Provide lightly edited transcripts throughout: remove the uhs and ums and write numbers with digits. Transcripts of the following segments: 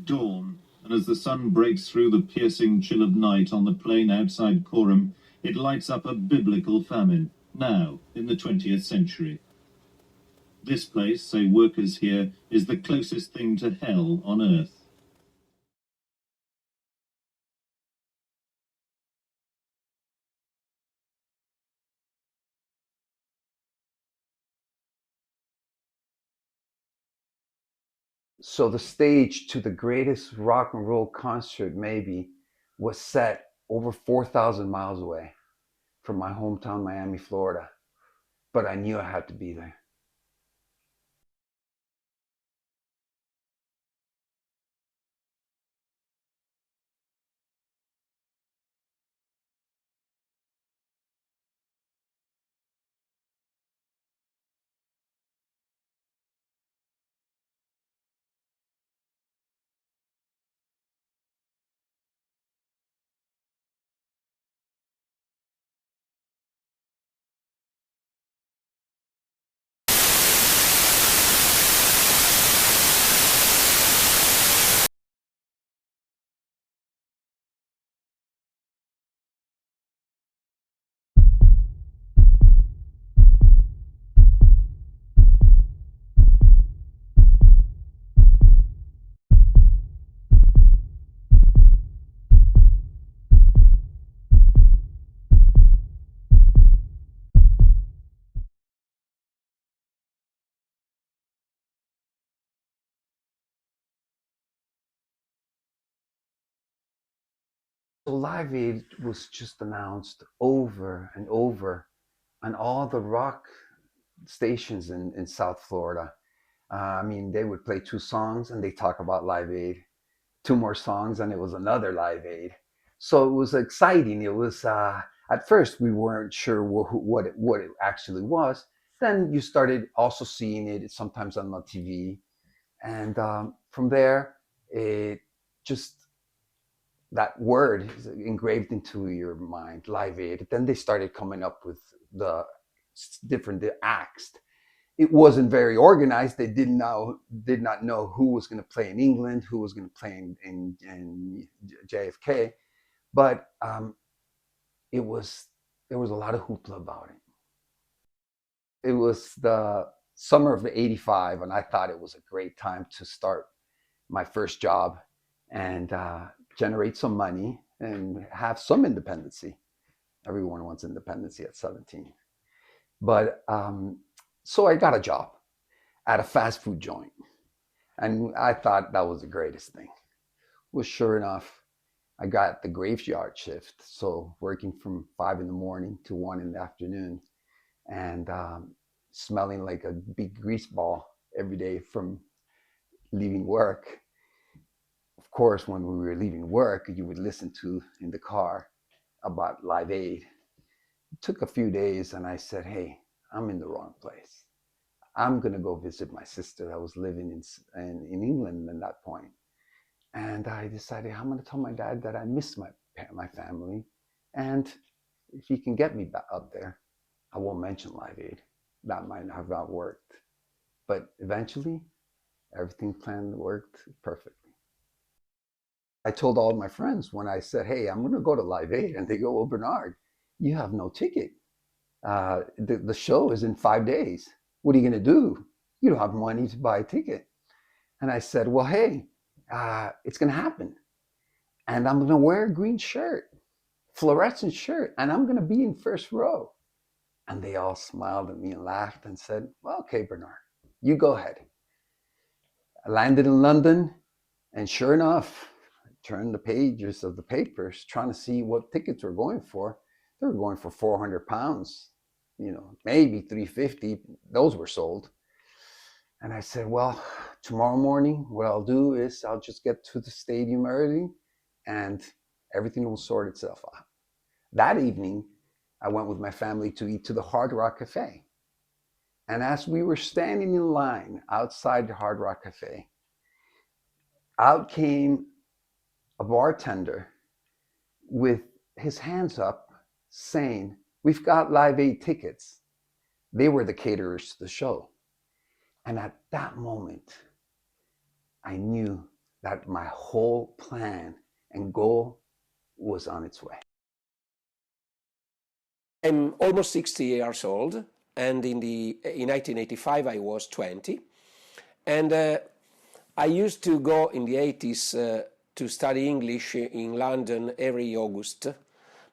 dawn, and as the sun breaks through the piercing chill of night on the plain outside Coram, it lights up a biblical famine, now in the 20th century. This place, say workers here, is the closest thing to hell on earth. So the stage to the greatest rock and roll concert maybe was set over 4,000 miles away from my hometown, Miami, Florida. But I knew I had to be there. So Live Aid was just announced over and over on all the rock stations in South Florida. I mean, they would play two songs and they talk about Live Aid, two more songs, and it was another Live Aid. So it was exciting. It was at first we weren't sure what it actually was. Then you started also seeing it sometimes on the TV, and from there, it just that word is engraved into your mind, Live Aid. Then they started coming up with the different acts. It wasn't very organized. They did not know who was going to play in England, who was going to play in JFK, but it was there was a lot of hoopla about it. It was the summer of '85, and I thought it was a great time to start my first job and generate some money and have some independency. Everyone wants independency at 17. But so I got a job at a fast food joint. And I thought that was the greatest thing. Well, sure enough, I got the graveyard shift. So working from 5 in the morning to 1 in the afternoon and smelling like a big grease ball every day from leaving work. Of course, when we were leaving work, you would listen to in the car about Live Aid. It took a few days and I said, hey, I'm in the wrong place. I'm going to go visit my sister that was living in England at that point. And I decided I'm going to tell my dad that I miss my family. And if he can get me back up there, I won't mention Live Aid. That might have not worked. But eventually, everything planned worked perfectly. I told all my friends when I said, hey, I'm going to go to Live Aid. And they go, well, Bernard, you have no ticket. The show is in 5 days. What are you going to do? You don't have money to buy a ticket. And I said, well, hey, it's going to happen. And I'm going to wear a green shirt, fluorescent shirt, and I'm going to be in first row. And they all smiled at me and laughed and said, well, okay, Bernard, you go ahead. I landed in London, and sure enough, I turned the pages of the papers trying to see what tickets were going for. They were going for £400, maybe 350. Those were sold. And I said, well, tomorrow morning, what I'll do is I'll just get to the stadium early and everything will sort itself out. That evening, I went with my family to eat to the Hard Rock Cafe. And as we were standing in line outside the Hard Rock Cafe, out came a bartender with his hands up saying, we've got Live Aid tickets. They were the caterers to the show. And at that moment, I knew that my whole plan and goal was on its way. I'm almost 60 years old, and in 1985 I was 20, and I used to go in the 80s to study English in London every August.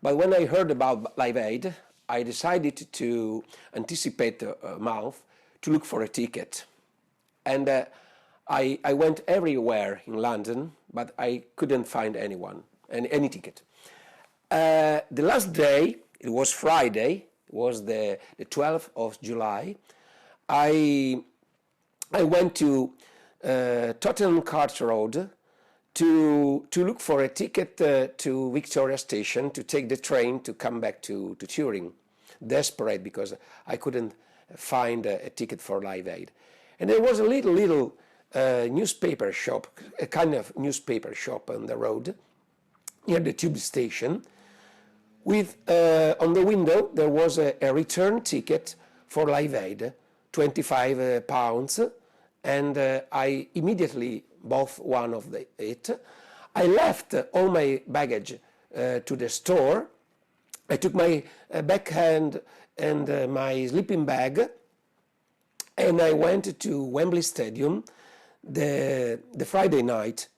But when I heard about Live Aid, I decided to anticipate a month to look for a ticket. And I went everywhere in London, but I couldn't find any ticket. The last day, it was Friday, it was the 12th of July, I went to Tottenham Court Road to look for a ticket to Victoria Station to take the train to come back to Turin. Desperate because I couldn't find a ticket for Live Aid. And there was a little newspaper shop, a kind of newspaper shop on the road near the tube station. With on the window there was a return ticket for Live Aid, £25, and I immediately bought one of it. I left all my baggage to the store. I took my backhand and my sleeping bag, and I went to Wembley Stadium the Friday night.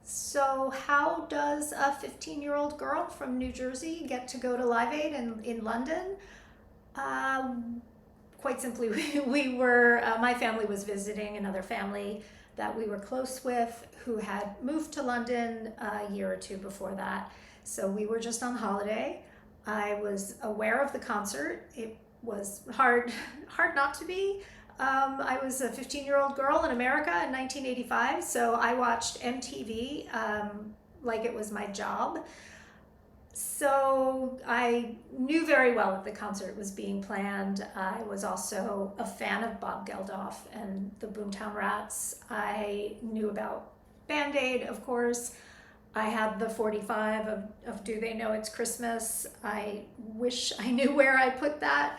So how does a 15-year-old girl from New Jersey get to go to Live Aid in London? Quite simply, we were, my family was visiting another family that we were close with who had moved to London a year or two before that. So we were just on holiday. I was aware of the concert. It was hard not to be. I was a 15-year-old girl in America in 1985, so I watched MTV like it was my job. So I knew very well that the concert was being planned. I was also a fan of Bob Geldof and the Boomtown Rats. I knew about Band Aid, of course. I had the 45 of Do They Know It's Christmas. I wish I knew where I put that.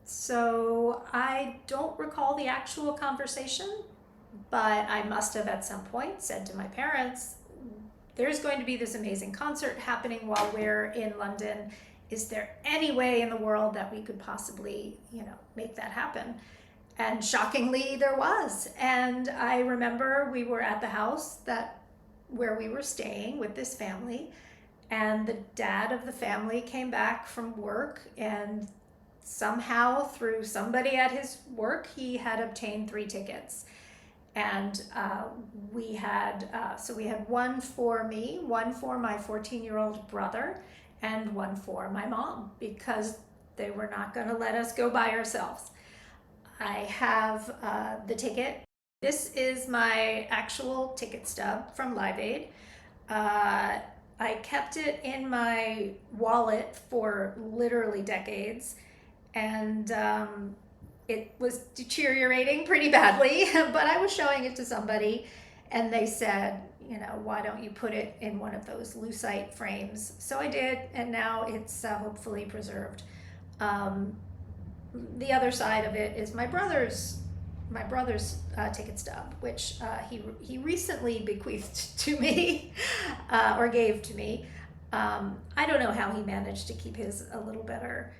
So I don't recall the actual conversation, but I must have at some point said to my parents, there's going to be this amazing concert happening while we're in London. Is there any way in the world that we could possibly, make that happen? And shockingly, there was. And I remember we were at the house where we were staying with this family, and the dad of the family came back from work, and somehow through somebody at his work, he had obtained 3 tickets. And we had one for me, one for my 14-year-old brother, and one for my mom, because they were not going to let us go by ourselves. I have the ticket. This is my actual ticket stub from Live Aid. I kept it in my wallet for literally decades, and it was deteriorating pretty badly, but I was showing it to somebody, and they said, why don't you put it in one of those lucite frames? So I did, and now it's hopefully preserved. The other side of it is my brother's ticket stub, which he recently bequeathed to me, or gave to me. I don't know how he managed to keep his a little better.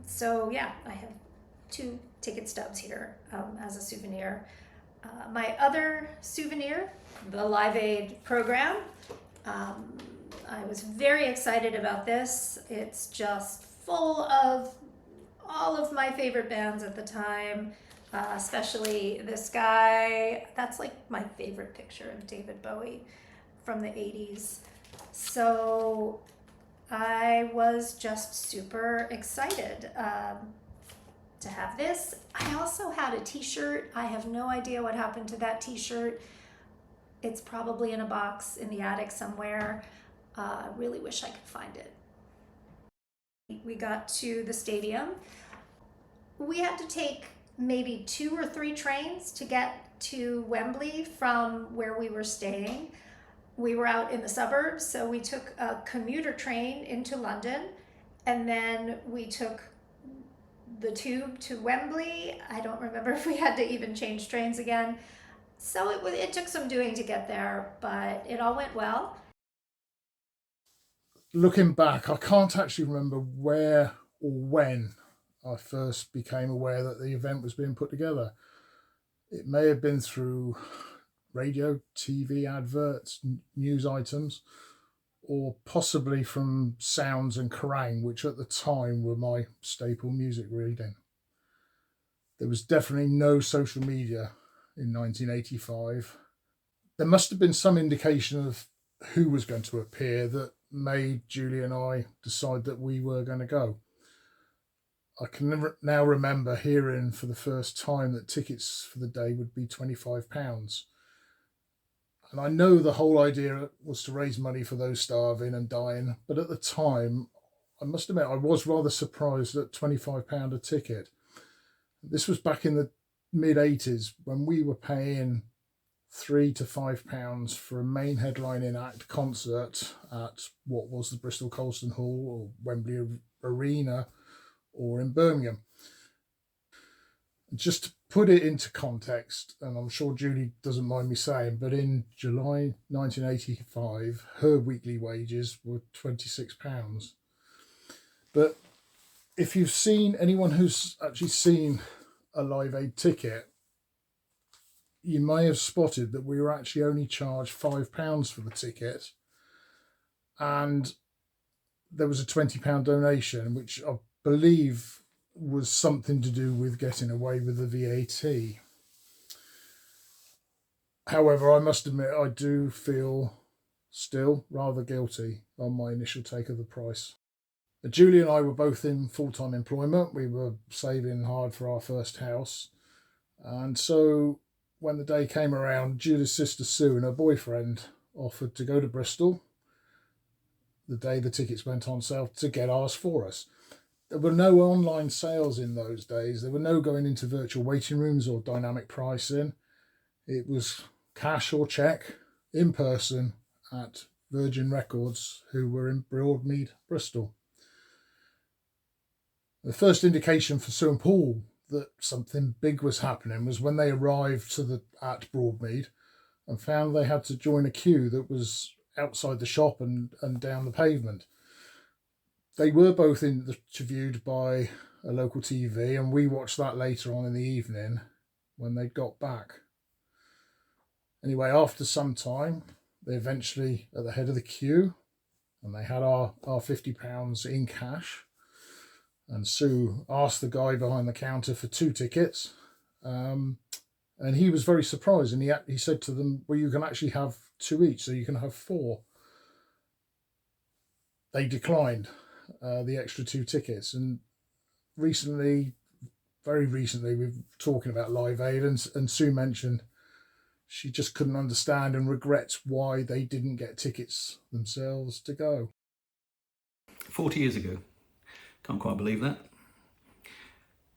So yeah, I have 2 ticket stubs here as a souvenir. My other souvenir, the Live Aid program. I was very excited about this. It's just full of all of my favorite bands at the time, especially this guy. That's like my favorite picture of David Bowie from the 80s. So I was just super excited to have this. I also had a t-shirt. I have no idea what happened to that t-shirt. It's probably in a box in the attic somewhere. I really wish I could find it. We got to the stadium. We had to take maybe 2 or 3 trains to get to Wembley from where we were staying. We were out in the suburbs, so we took a commuter train into London, and then we took the tube to Wembley. I don't remember if we had to even change trains again. So it took some doing to get there, but it all went well. Looking back, I can't actually remember where or when I first became aware that the event was being put together. It may have been through radio, TV adverts, news items, or possibly from Sounds and Kerrang, which at the time were my staple music reading. There was definitely no social media in 1985. There must have been some indication of who was going to appear that made Julie and I decide that we were going to go. I can now remember hearing for the first time that tickets for the day would be £25. And I know the whole idea was to raise money for those starving and dying, but at the time, I must admit, I was rather surprised at £25 a ticket. This was back in the mid-80s when we were paying £3 to £5 for a main headlining act concert at what was the Bristol Colston Hall or Wembley Arena or in Birmingham. Just to put it into context, and I'm sure Julie doesn't mind me saying, but in July 1985, her weekly wages were £26. But if you've seen anyone who's actually seen a Live Aid ticket, you may have spotted that we were actually only charged £5 for the ticket, and there was a £20 donation, which I believe was something to do with getting away with the VAT. However, I must admit I do feel still rather guilty on my initial take of the price. Julie and I were both in full-time employment. We were saving hard for our first house. And so when the day came around, Julie's sister Sue and her boyfriend offered to go to Bristol the day the tickets went on sale to get ours for us. There were no online sales in those days. There were no going into virtual waiting rooms or dynamic pricing. It was cash or cheque in person at Virgin Records, who were in Broadmead, Bristol. The first indication for Sue and Paul that something big was happening was when they arrived at Broadmead and found they had to join a queue that was outside the shop and down the pavement. They were both interviewed by a local TV, and we watched that later on in the evening when they got back. Anyway, after some time, they eventually at the head of the queue, and they had our £50 in cash. And Sue asked the guy behind the counter for 2 tickets, and he was very surprised. And he said to them, "Well, you can actually have 2 each, so you can have 4." They declined the extra 2 tickets. And very recently, we're talking about Live Aid, and Sue mentioned she just couldn't understand and regrets why they didn't get tickets themselves to go. 40 years ago. Can't quite believe that.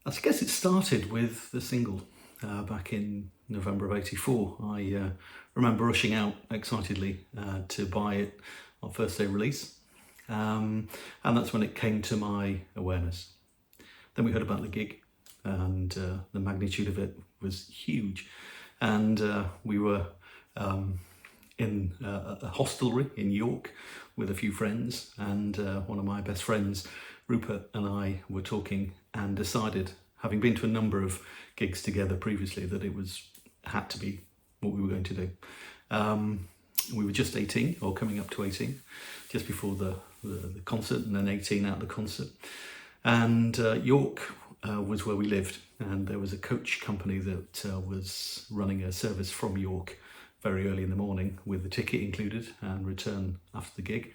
I guess it started with the single back in November of '84. I remember rushing out excitedly to buy it on first day release. And that's when it came to my awareness. Then we heard about the gig, and the magnitude of it was huge. And we were in a hostelry in York with a few friends, and one of my best friends, Rupert, and I were talking and decided, having been to a number of gigs together previously, that it had to be what we were going to do. We were just 18, or coming up to 18, just before the concert, and then 18 out the concert. And York was where we lived, and there was a coach company that was running a service from York very early in the morning with the ticket included and return after the gig.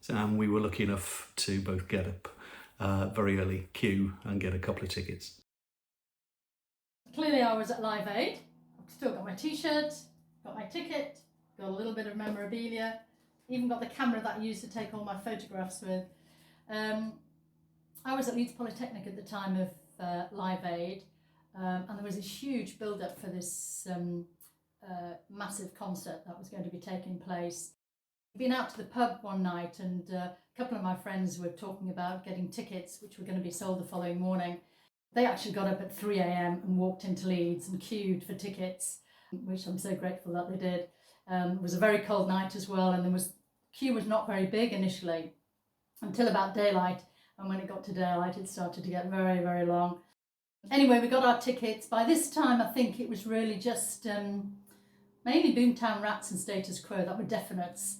And we were lucky enough to both get up very early queue and get a couple of tickets. Clearly I was at Live Aid. I've still got my t-shirt, got my ticket, got a little bit of memorabilia, even got the camera that I used to take all my photographs with. I was at Leeds Polytechnic at the time of Live Aid, and there was this huge build-up for this massive concert that was going to be taking place. I'd been out to the pub one night, and a couple of my friends were talking about getting tickets which were going to be sold the following morning. They actually got up at 3 a.m. and walked into Leeds and queued for tickets, which I'm so grateful that they did. It was a very cold night as well, and queue was not very big initially until about daylight, and when it got to daylight it started to get very, very long. Anyway, we got our tickets. By this time I think it was really just mainly Boomtown Rats and Status Quo that were definites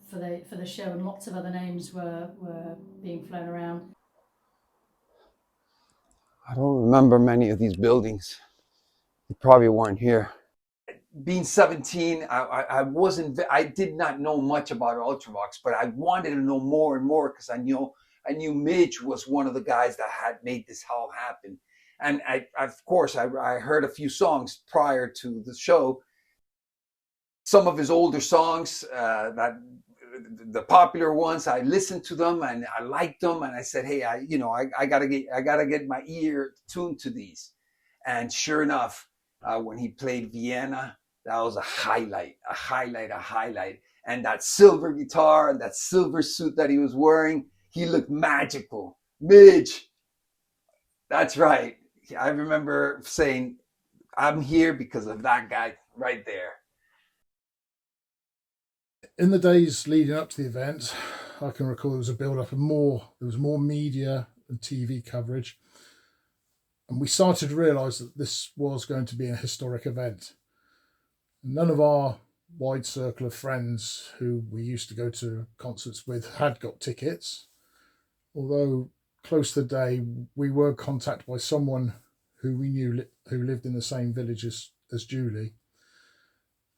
for the show, and lots of other names were being flown around. I don't remember many of these buildings. You probably weren't here. Being 17, I did not know much about Ultravox, but I wanted to know more and more because I knew Midge was one of the guys that had made this all happen. And of course, I heard a few songs prior to the show. Some of his older songs, the popular ones, I listened to them and I liked them, and I said, hey, I gotta get my ear tuned to these. And sure enough, when he played Vienna, that was a highlight. And that silver guitar and that silver suit that he was wearing, he looked magical. Midge, that's right. I remember saying, I'm here because of that guy right there. In the days leading up to the event, I can recall there was a build-up of there was more media and TV coverage. And we started to realise that this was going to be a historic event. None of our wide circle of friends who we used to go to concerts with had got tickets, although close to the day we were contacted by someone who we knew who lived in the same village as Julie.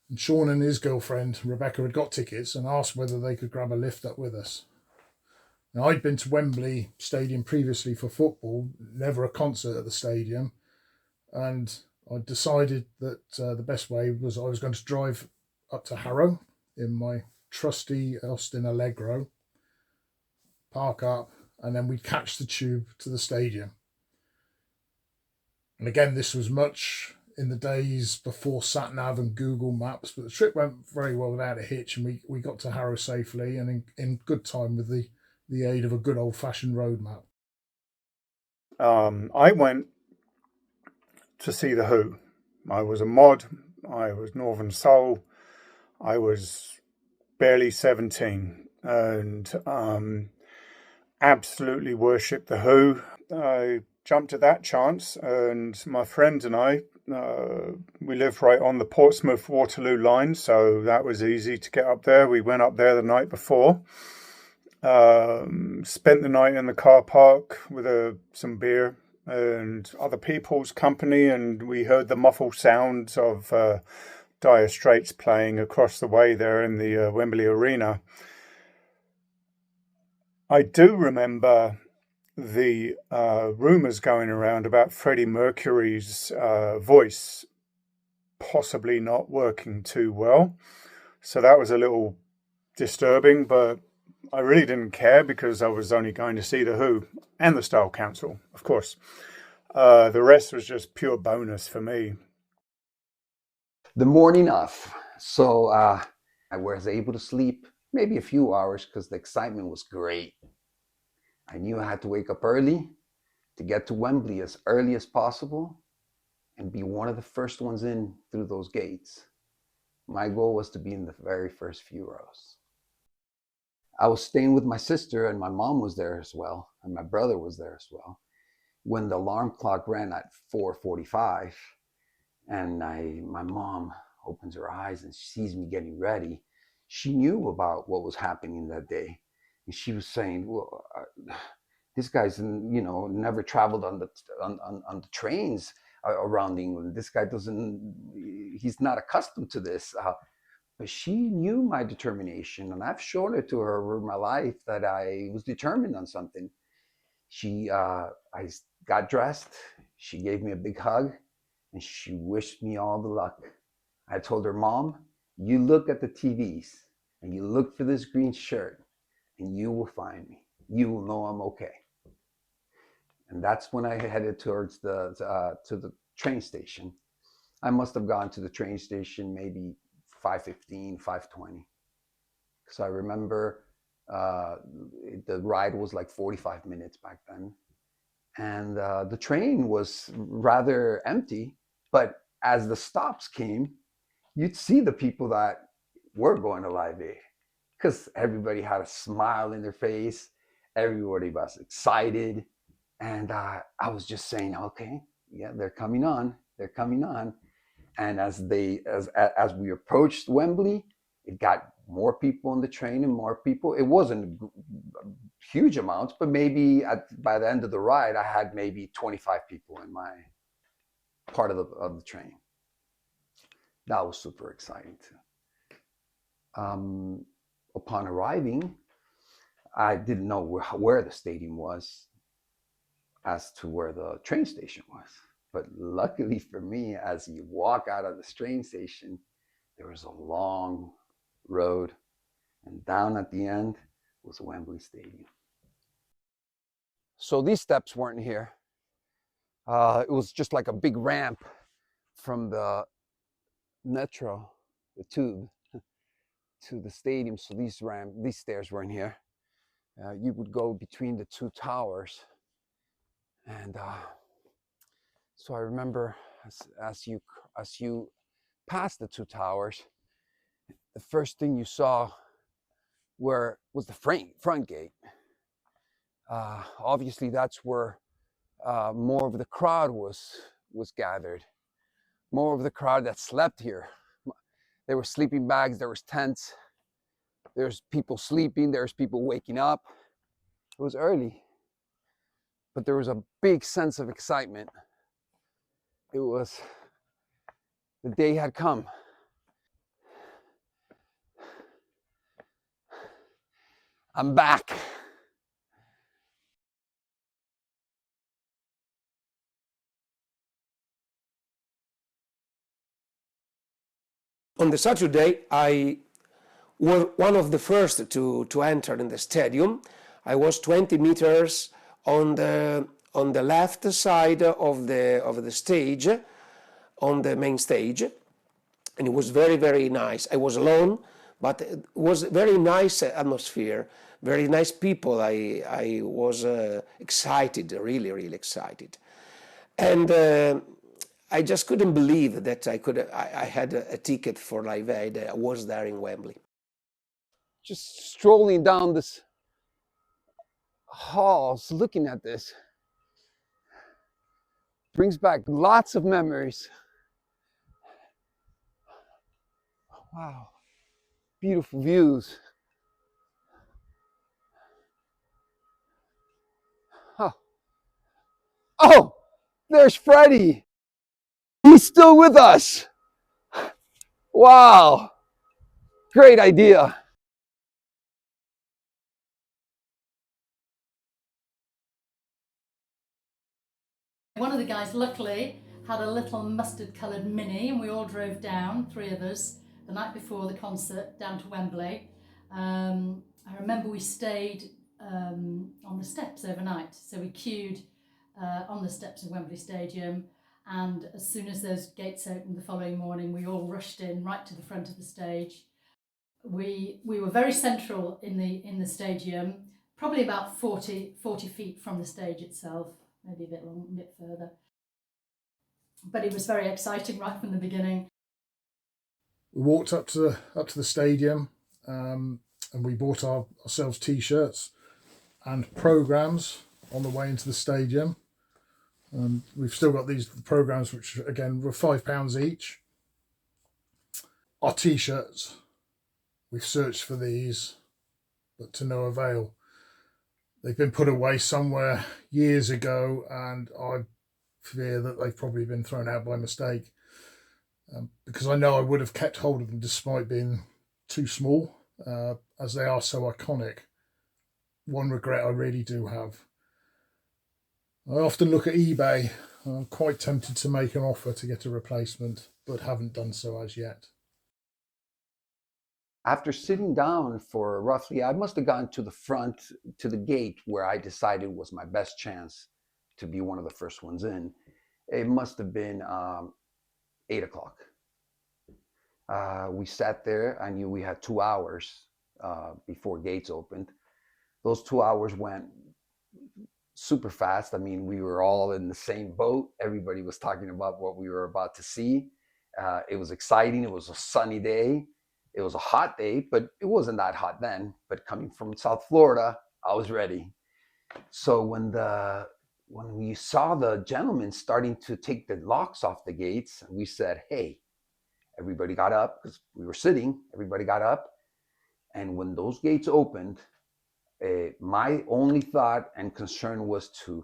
And Sean and his girlfriend Rebecca had got tickets and asked whether they could grab a lift up with us. Now, I'd been to Wembley Stadium previously for football, never a concert at the stadium, and I decided that the best way was I was going to drive up to Harrow in my trusty Austin Allegro, park up, and then we'd catch the tube to the stadium. And again, this was much in the days before SatNav and Google Maps, but the trip went very well without a hitch, and we got to Harrow safely and in good time with the aid of a good old-fashioned road map. I went to see The Who. I was a mod, I was Northern Soul, I was barely 17, and absolutely worshipped The Who. I jumped at that chance, and my friend and I, we lived right on the Portsmouth-Waterloo line, so that was easy to get up there. We went up there the night before, spent the night in the car park with some beer and other people's company, and we heard the muffled sounds of Dire Straits playing across the way there in the Wembley Arena. I do remember the rumours going around about Freddie Mercury's voice possibly not working too well. So that was a little disturbing, but I really didn't care because I was only going to see The Who and the Style Council, of course. The rest was just pure bonus for me. The morning of, so I was able to sleep maybe a few hours because the excitement was great. I knew I had to wake up early to get to Wembley as early as possible and be one of the first ones in through those gates. My goal was to be in the very first few rows. I was staying with my sister, and my mom was there as well, and my brother was there as well. When the alarm clock rang at 4:45, and my mom opens her eyes and sees me getting ready, she knew about what was happening that day. And she was saying, well, this guy's, never traveled on the trains around England. This guy he's not accustomed to this. But she knew my determination, and I've shown it to her over my life that I was determined on something. I got dressed, she gave me a big hug, and she wished me all the luck. I told her, Mom, you look at the TVs, and you look for this green shirt, and you will find me. You will know I'm okay. And that's when I headed towards to the train station. I must have gone to the train station maybe 5:15, 5:20. Because I remember the ride was like 45 minutes back then. and the train was rather empty. But as the stops came, you'd see the people that were going to Live Aid, because everybody had a smile in their face, everybody was excited, and I was just saying, okay, yeah, they're coming on, they're coming on. And as we approached Wembley, it got more people on the train and more people. It wasn't huge amounts, but maybe by the end of the ride, I had maybe 25 people in my part of the train. That was super exciting too. Upon arriving, I didn't know where the stadium was as to where the train station was. But luckily for me, as you walk out of the train station, there was a long road, and down at the end was Wembley Stadium. So these steps weren't here. It was just like a big ramp from the metro, the tube, to the stadium. So these stairs weren't here. You would go between the two towers, and so I remember as you passed the two towers, the first thing you saw was the front gate. Obviously, that's where more of the crowd was gathered. More of the crowd that slept here. There were sleeping bags, there was tents, there's people sleeping, there's people waking up. It was early, but there was a big sense of excitement. It was, the day had come. I'm back. On the Saturday, I was one of the first to enter in the stadium. I was 20 meters on the left side of the stage, on the main stage, and it was very, very nice. I was alone, but it was very nice atmosphere, very nice people. I was excited, really, really excited, and I just couldn't believe that I had a ticket for Live Aid. I was there in Wembley. Just strolling down this halls, looking at this, brings back lots of memories. Wow, beautiful views. Huh. Oh, there's Freddie. He's still with us. Wow, great idea. One of the guys, luckily, had a little mustard-coloured Mini, and we all drove down, 3 of us, the night before the concert, down to Wembley. I remember we stayed on the steps overnight, so we queued on the steps of Wembley Stadium, and as soon as those gates opened the following morning, we all rushed in right to the front of the stage. We were very central in the stadium, probably about 40 feet from the stage itself, maybe a bit further. But it was very exciting right from the beginning. We walked up to the stadium, and we bought ourselves T-shirts and programs on the way into the stadium. We've still got these programs, which again were £5 each. Our T-shirts, we've searched for these, but to no avail. They've been put away somewhere years ago, and I fear that they've probably been thrown out by mistake, because I know I would have kept hold of them despite being too small, as they are so iconic. One regret I really do have. I often look at eBay. I'm quite tempted to make an offer to get a replacement, but haven't done so as yet. After sitting down for roughly, I must have gone to the front, to the gate where I decided was my best chance to be one of the first ones in. It must have been 8 o'clock. We sat there. I knew we had 2 hours before gates opened. Those 2 hours went super fast. I mean, we were all in the same boat. Everybody was talking about what we were about to see. It was exciting. It was a sunny day. It was a hot day, but it wasn't that hot then. But coming from South Florida, I was ready. So when we saw the gentlemen starting to take the locks off the gates, we said, hey, everybody got up because we were sitting. Everybody got up. And when those gates opened, my only thought and concern was to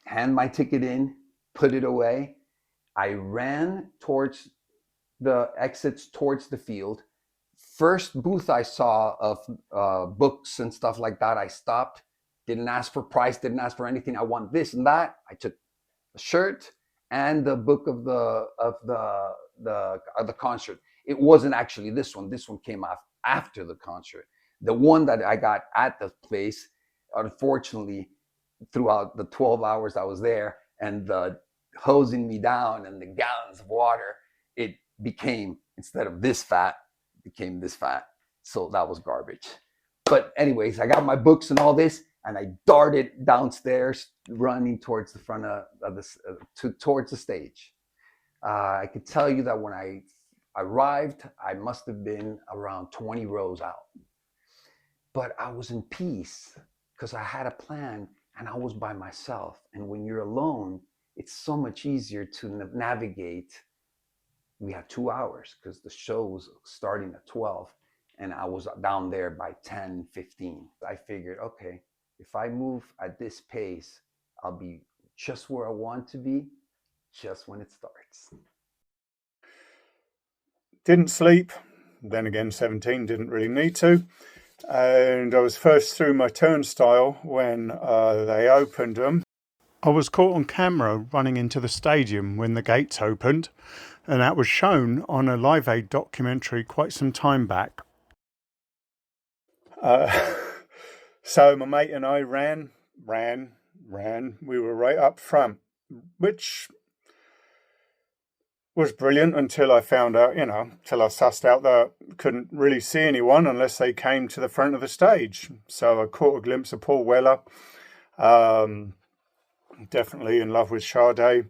hand my ticket in, put it away. I ran towards the exits towards the field. First booth I saw of books and stuff like that, I stopped. Didn't ask for price, didn't ask for anything. I want this and that. I took the shirt and the book of the concert. It wasn't actually this one. This one came off after the concert. The one that I got at the place, unfortunately, throughout the 12 hours I was there and the hosing me down and the gallons of water, it became, instead of this fat, it became this fat. So that was garbage. But anyways, I got my books and all this, and I darted downstairs, running towards the front of towards the stage. I could tell you that when I arrived, I must have been around 20 rows out. But I was in peace because I had a plan and I was by myself. And when you're alone, it's so much easier to navigate. We had 2 hours because the show was starting at 12 and I was down there by 10:15. I figured, okay, if I move at this pace, I'll be just where I want to be just when it starts. Didn't sleep. Then again, 17, didn't really need to. And I was first through my turnstile when they opened them. I was caught on camera running into the stadium when the gates opened, and that was shown on a Live Aid documentary quite some time back. So my mate and I ran. We were right up front, which was brilliant until I found out, till I sussed out that I couldn't really see anyone unless they came to the front of the stage. So I caught a glimpse of Paul Weller, definitely in love with Sade,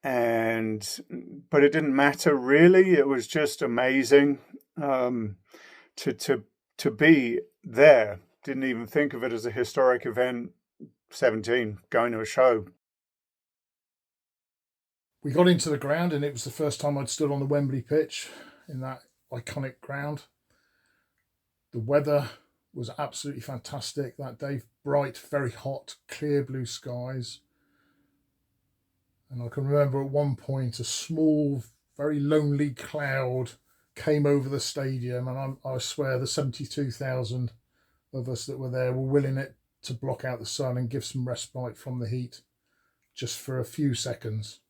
but it didn't matter really. It was just amazing to be there. Didn't even think of it as a historic event. 17, going to a show. We got into the ground and it was the first time I'd stood on the Wembley pitch in that iconic ground. The weather was absolutely fantastic that day. Bright, very hot, clear blue skies. And I can remember at one point a small, very lonely cloud came over the stadium, and I swear the 72,000 of us that were there were willing it to block out the sun and give some respite from the heat just for a few seconds.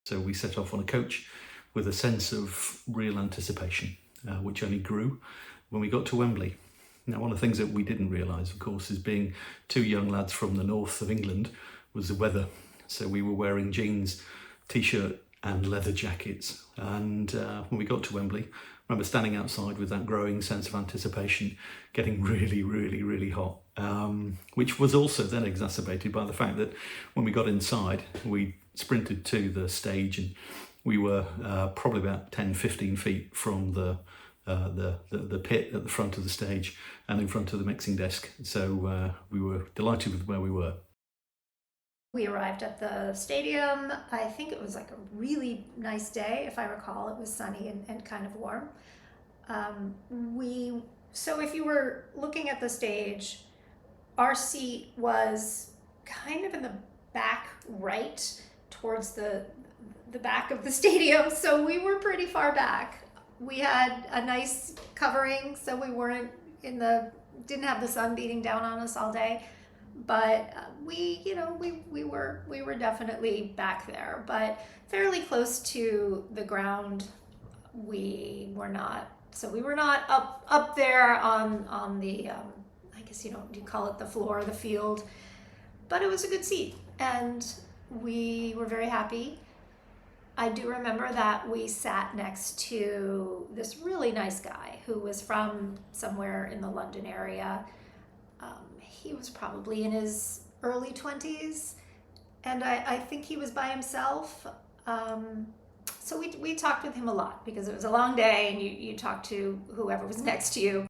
So we set off on a coach with a sense of real anticipation, which only grew when we got to Wembley. Now, one of the things that we didn't realise, of course, is being two young lads from the north of England, was the weather. So we were wearing jeans, t-shirt and leather jackets. And when we got to Wembley, I remember standing outside with that growing sense of anticipation, getting really, really, really hot, which was also then exacerbated by the fact that when we got inside, we sprinted to the stage and we were probably about 10, 15 feet from the pit at the front of the stage and in front of the mixing desk. So we were delighted with where we were. We arrived at the stadium. I think it was like a really nice day, if I recall. It was sunny and kind of warm. So if you were looking at the stage, our seat was kind of in the back right towards the back of the stadium. So we were pretty far back. We had a nice covering, so we weren't didn't have the sun beating down on us all day. But we were definitely back there, but fairly close to the ground. We were not. So we were not up there on the, I guess you call it the floor of the field, but it was a good seat and we were very happy. I do remember that we sat next to this really nice guy who was from somewhere in the London area. he was probably in his early 20s, and I think he was by himself. So we talked with him a lot because it was a long day, and you talked to whoever was next to you.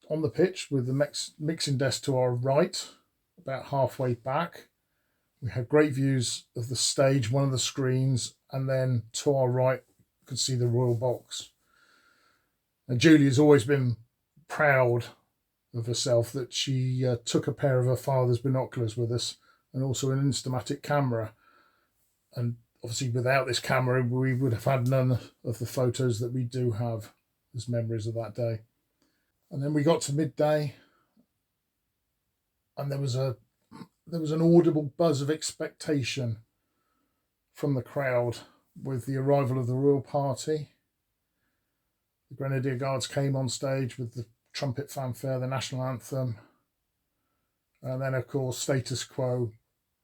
On the pitch with the mixing desk to our right, about halfway back, we had great views of the stage, one of the screens, and then to our right, you could see the royal box. And Julie's always been proud of herself that she took a pair of her father's binoculars with us, and also an Instamatic camera. And obviously without this camera, we would have had none of the photos that we do have as memories of that day. And then we got to midday, and there was an audible buzz of expectation from the crowd with the arrival of the royal party. The Grenadier Guards came on stage with the trumpet fanfare, the national anthem, and then, of course, Status Quo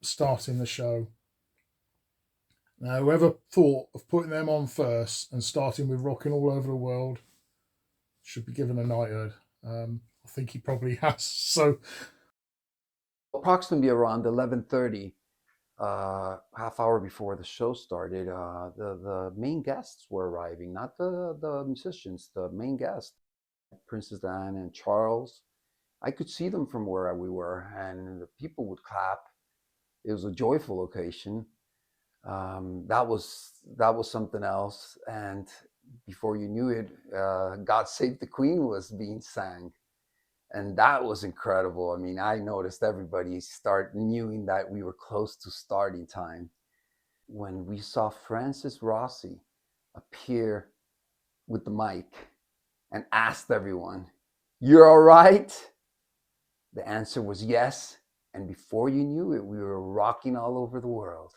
starting the show. Now, whoever thought of putting them on first and starting with Rocking All Over the World should be given a knighthood. I think he probably has. So, approximately around 11:30, half hour before the show started, the main guests were arriving, not the musicians, the main guests, Princess Diana and Charles. I could see them from where we were, and the people would clap. It was a joyful occasion. That was something else. And before you knew it, God Save the Queen was being sang. And that was incredible. I mean, I noticed everybody start knowing that we were close to starting time. When we saw Francis Rossi appear with the mic and asked everyone, "You're all right?" The answer was yes. And before you knew it, we were rocking all over the world.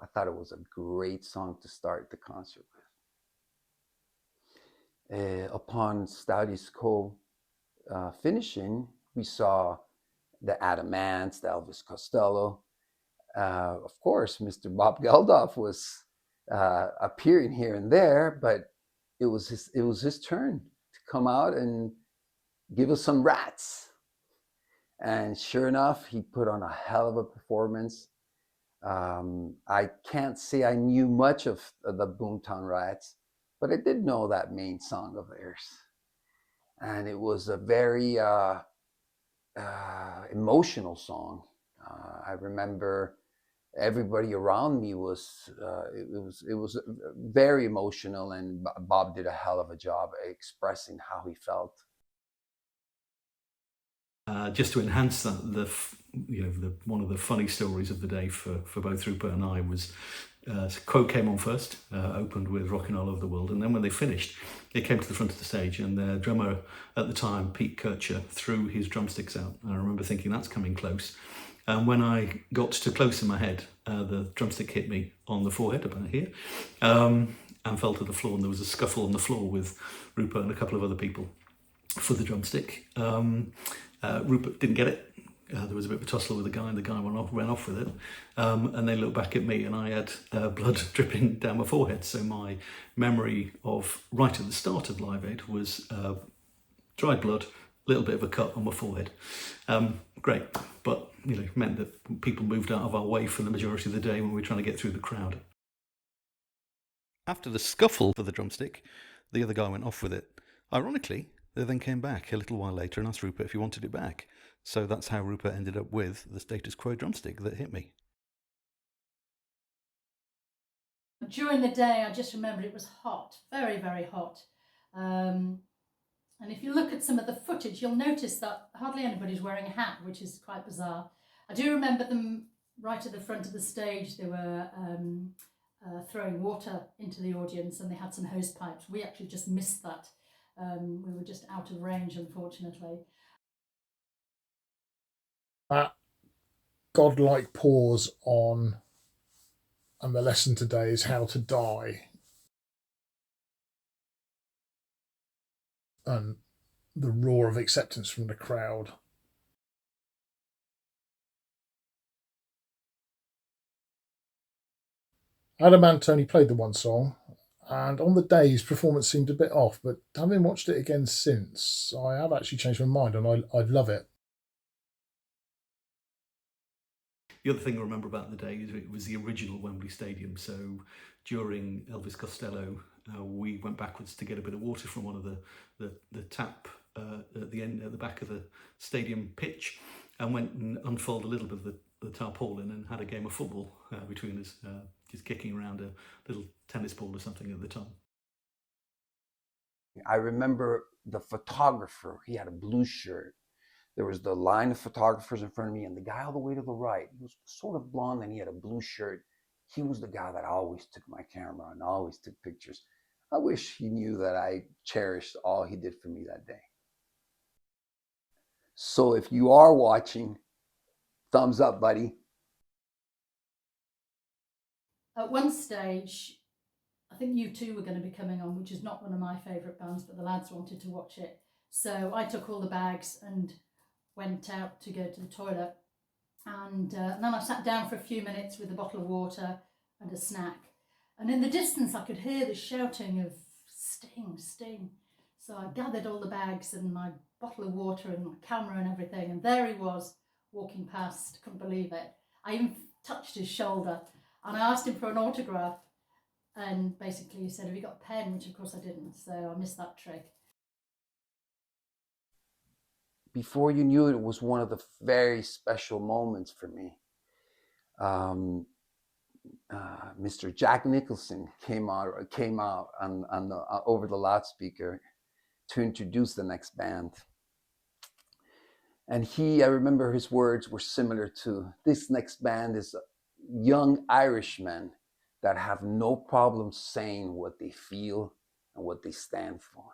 I thought it was a great song to start the concert with. Upon Status Quo finishing, we saw the Adamants, the Elvis Costello. Of course, Mr. Bob Geldof was appearing here and there, but it was his turn to come out and give us some rats. And sure enough, he put on a hell of a performance. I can't say I knew much of the Boomtown Rats, but I did know that main song of theirs. And it was a very emotional song. I remember everybody around me was it was very emotional, and Bob did a hell of a job expressing how he felt. Just to enhance that, one of the funny stories of the day for both Rupert and I was Quo came on first, opened with Rockin' All Over the World, and then when they finished, they came to the front of the stage, and their drummer at the time, Pete Kircher, threw his drumsticks out. And I remember thinking, that's coming close. And when I got too close in my head, the drumstick hit me on the forehead, about here, and fell to the floor, and there was a scuffle on the floor with Rupert and a couple of other people for the drumstick. Rupert didn't get it. There was a bit of a tussle with the guy, and the guy ran off with it. And they looked back at me, and I had blood dripping down my forehead. So my memory of right at the start of Live Aid was dried blood, a little bit of a cut on my forehead. Great, but meant that people moved out of our way for the majority of the day when we were trying to get through the crowd. After the scuffle for the drumstick, the other guy went off with it. Ironically, they then came back a little while later and asked Rupert if he wanted it back. So that's how Rupert ended up with the Status Quo drumstick that hit me. During the day, I just remembered it was hot, very, very hot. And if you look at some of the footage, you'll notice that hardly anybody's wearing a hat, which is quite bizarre. I do remember them right at the front of the stage. They were throwing water into the audience, and they had some hose pipes. We actually just missed that. We were just out of range, unfortunately. That godlike pause on, and the lesson today is how to die. And the roar of acceptance from the crowd. Adam Antony played the one song, And on the day, his performance seemed a bit off, but having watched it again since, I have actually changed my mind, and I love it. The other thing I remember about the day is it was the original Wembley Stadium. So during Elvis Costello, we went backwards to get a bit of water from one of the tap at the end, at the back of the stadium pitch, and went and unfolded a little bit of the tarpaulin and had a game of football between us, just kicking around a little tennis ball or something at the time. I remember the photographer, he had a blue shirt. There was the line of photographers in front of me, and the guy all the way to the right, he was sort of blonde and he had a blue shirt. He was the guy that always took my camera and always took pictures. I wish he knew that I cherished all he did for me that day. So if you are watching, thumbs up, buddy. At one stage, I think U2 were going to be coming on, which is not one of my favourite bands, but the lads wanted to watch it. So I took all the bags and went out to go to the toilet. And then I sat down for a few minutes with a bottle of water and a snack. And in the distance, I could hear the shouting of Sting, Sting. So I gathered all the bags and my bottle of water and my camera and everything. And there he was, walking past, couldn't believe it. I even touched his shoulder and I asked him for an autograph. And basically he said, have you got a pen? Which of course I didn't, so I missed that trick. Before you knew it, it was one of the very special moments for me. Mr. Jack Nicholson came out on the, over the loudspeaker to introduce the next band. And I remember his words were similar to, this next band is young Irishmen that have no problem saying what they feel and what they stand for.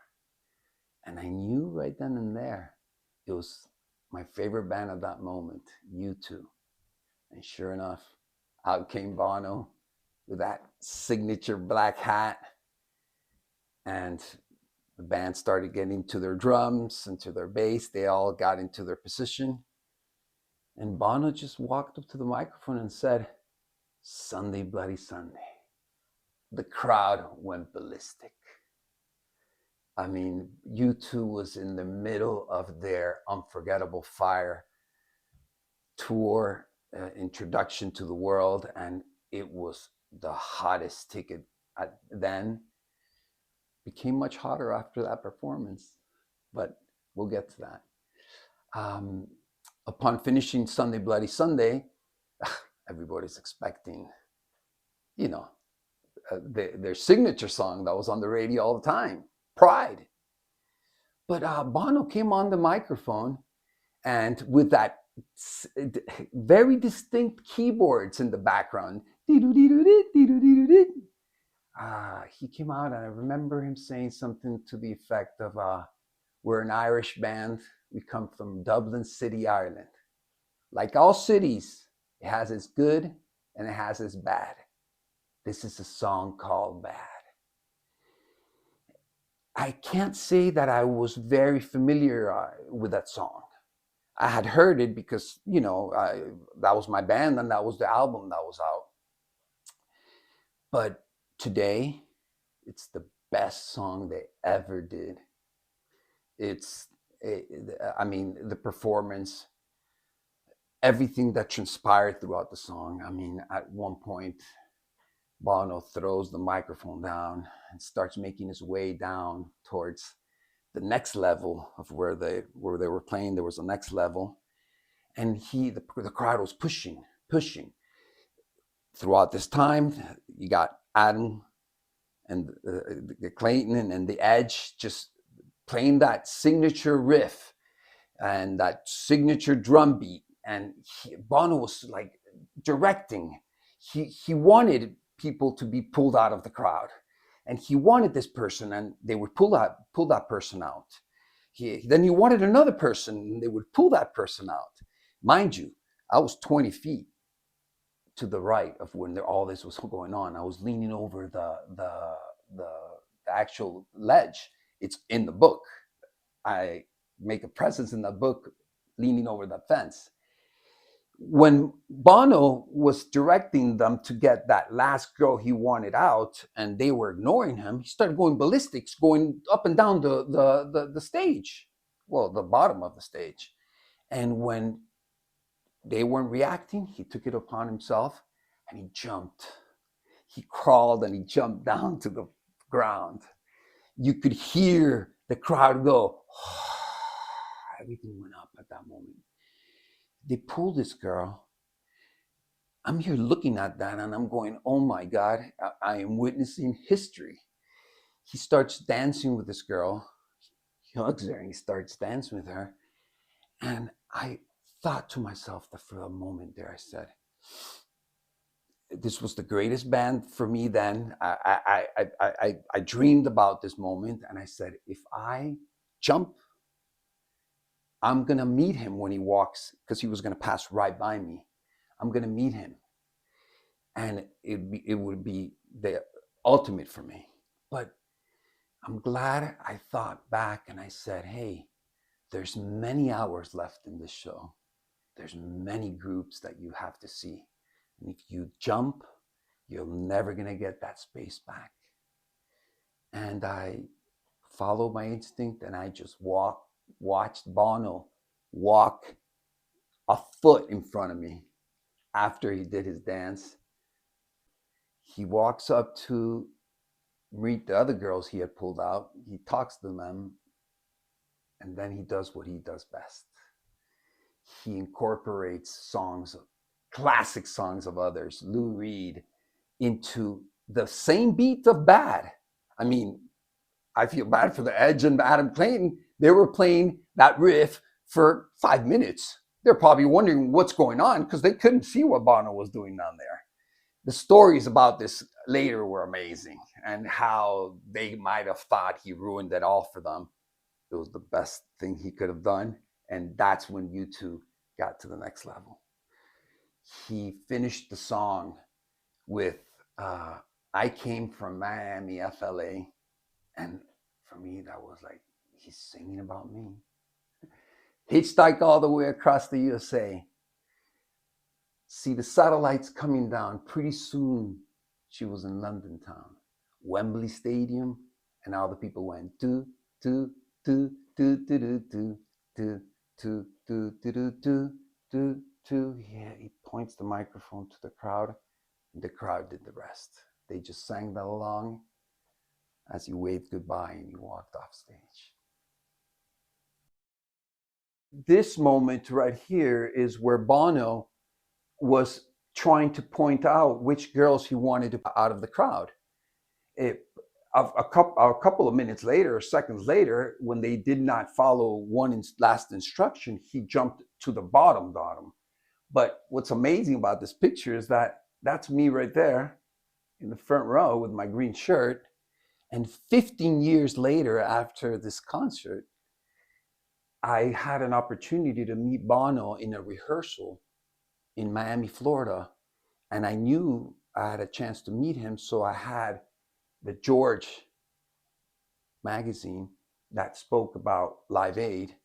And I knew right then and there, it was my favorite band at that moment, U2. And sure enough, out came Bono with that signature black hat. And the band started getting into their drums, into their bass. They all got into their position. And Bono just walked up to the microphone and said, Sunday, Bloody Sunday. The crowd went ballistic. I mean, U2 was in the middle of their Unforgettable Fire tour, introduction to the world, and it was the hottest ticket then. Became much hotter after that performance, but we'll get to that. Upon finishing Sunday, Bloody Sunday, everybody's expecting, you know, their signature song that was on the radio all the time, Pride. But Bono came on the microphone and with that very distinct keyboards in the background, he came out and I remember him saying something to the effect of, we're an Irish band, we come from Dublin City, Ireland. Like all cities, it has its good and it has its bad. This is a song called Bad. I can't say that I was very familiar with that song. I had heard it because, you know, that was my band and that was the album that was out. But today, it's the best song they ever did. I mean, the performance, everything that transpired throughout the song. I mean, at one point, Bono throws the microphone down and starts making his way down towards the next level of where they were playing. There was a next level, and the crowd was pushing. Throughout this time, you got Adam and Clayton and the Edge just playing that signature riff and that signature drum beat, and Bono was like directing. He wanted people to be pulled out of the crowd, and he wanted this person, and they would pull that person out. Then he wanted another person, and they would pull that person out. Mind you, I was 20 feet to the right of when all this was going on. I was leaning over the actual ledge. It's in the book. I make a presence in the book, leaning over the fence. when Bono was directing them to get that last girl he wanted out, and they were ignoring him, he started going ballistics, going up and down the stage, well, the bottom of the stage. And when they weren't reacting, he took it upon himself and he jumped. He crawled and he jumped down to the ground. You could hear the crowd go, everything went up at that moment. They pulled this girl. I'm here looking at that and I'm going, oh my God, I am witnessing history. He starts dancing with this girl. He hugs her and he starts dancing with her. And I thought to myself that for a moment there, I said, this was the greatest band for me then. I dreamed about this moment and I said, if I jump, I'm going to meet him when he walks, because he was going to pass right by me. I'm going to meet him. And it would be the ultimate for me. But I'm glad I thought back and I said, hey, there's many hours left in this show. There's many groups that you have to see. And if you jump, you're never going to get that space back. And I followed my instinct and I just watched Bono walk a foot in front of me after he did his dance. He walks up to meet the other girls he had pulled out. He talks to them, and then he does what he does best. He incorporates songs, classic songs of others, Lou Reed, into the same beat of Bad. I mean, I feel bad for the Edge and Adam Clayton. They were playing that riff for 5 minutes. They're probably wondering what's going on because they couldn't see what Bono was doing down there. The stories about this later were amazing, and how they might have thought he ruined it all for them. It was the best thing he could have done. And that's when U2 got to the next level. He finished the song with, I came from Miami, FLA. And for me, that was like, he's singing about me. Hitchhiked all the way across the USA. See the satellites coming down. Pretty soon, she was in London town. Wembley Stadium, and all the people went, do, do, do, do, do, do, do, do, do, do, do, do, do, do, do. Yeah, he points the microphone to the crowd, and the crowd did the rest. They just sang that along as he waved goodbye and he walked off stage. This moment right here is where Bono was trying to point out which girls he wanted to put out of the crowd. A couple of minutes later, or seconds later, when they did not follow one last instruction, he jumped to the bottom. But what's amazing about this picture is that that's me right there in the front row with my green shirt. And 15 years later, after this concert, I had an opportunity to meet Bono in a rehearsal in Miami, Florida. And I knew I had a chance to meet him. So I had the George magazine that spoke about Live Aid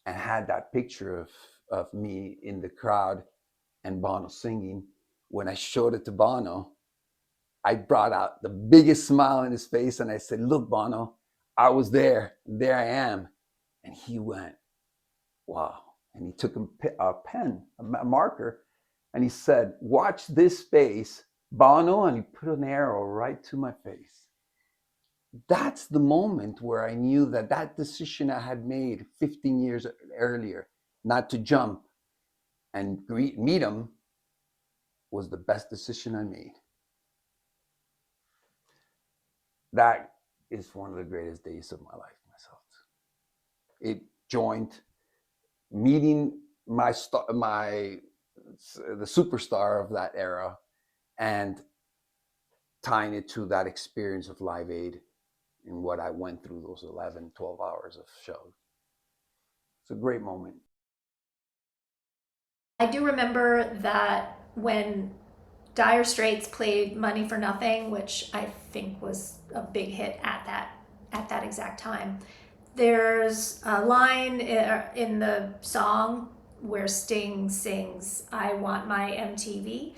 and had that picture of me in the crowd and Bono singing. When I showed it to Bono, I brought out the biggest smile on his face and I said, look, Bono, I was there. There I am. And he went, wow. And he took a pen, a marker, and he said, watch this space, Bono, and he put an arrow right to my face. That's the moment where I knew that that decision I had made 15 years earlier, not to jump and meet him, was the best decision I made. That is one of the greatest days of my life myself. It joined meeting the superstar of that era and tying it to that experience of Live Aid and what I went through those 11, 12 hours of show. It's a great moment. I do remember that when Dire Straits played Money for Nothing, which I think was a big hit at that exact time, there's a line in the song where Sting sings "I Want My MTV."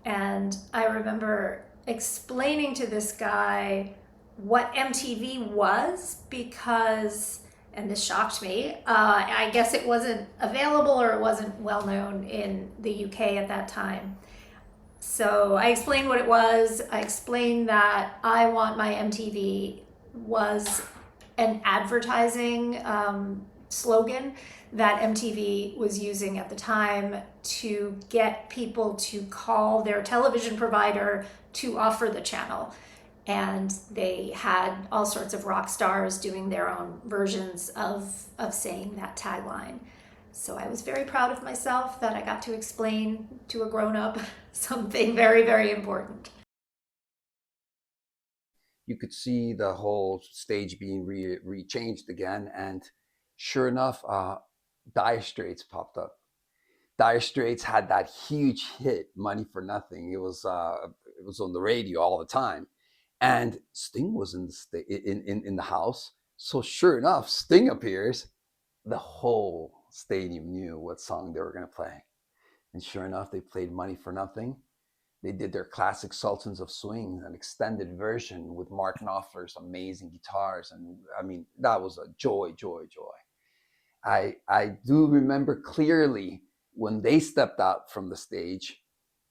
And I remember explaining to this guy what MTV was because, and this shocked me, I guess it wasn't available or it wasn't well known in the UK at that time. So I explained what it was. I explained that "I Want My MTV" was an advertising slogan that MTV was using at the time to get people to call their television provider to offer the channel. And they had all sorts of rock stars doing their own versions of saying that tagline. So I was very proud of myself that I got to explain to a grown-up something very, very important. You could see the whole stage being rechanged again, and sure enough, Dire Straits popped up. Dire Straits had that huge hit, "Money for Nothing." It was on the radio all the time, and Sting was in the house. So sure enough, Sting appears. The whole stadium knew what song they were going to play, and sure enough, they played "Money for Nothing." They did their classic Sultans of Swing, an extended version with Mark Knopfler's amazing guitars, and I mean that was a joy. I do remember clearly when they stepped out from the stage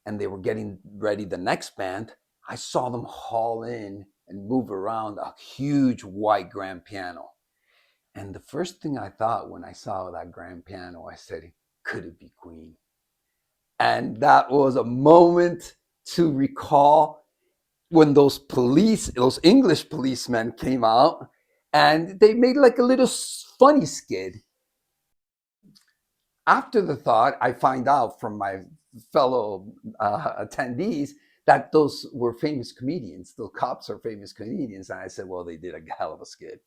and they were getting ready the next band. I saw them haul in and move around a huge white grand piano. And the first thing I thought when I saw that grand piano, I said, could it be Queen? And that was a moment to recall when those English policemen came out and they made like a little funny skit. After the thought, I find out from my fellow attendees that those were famous comedians. The cops are famous comedians. And I said, well, they did a hell of a skit.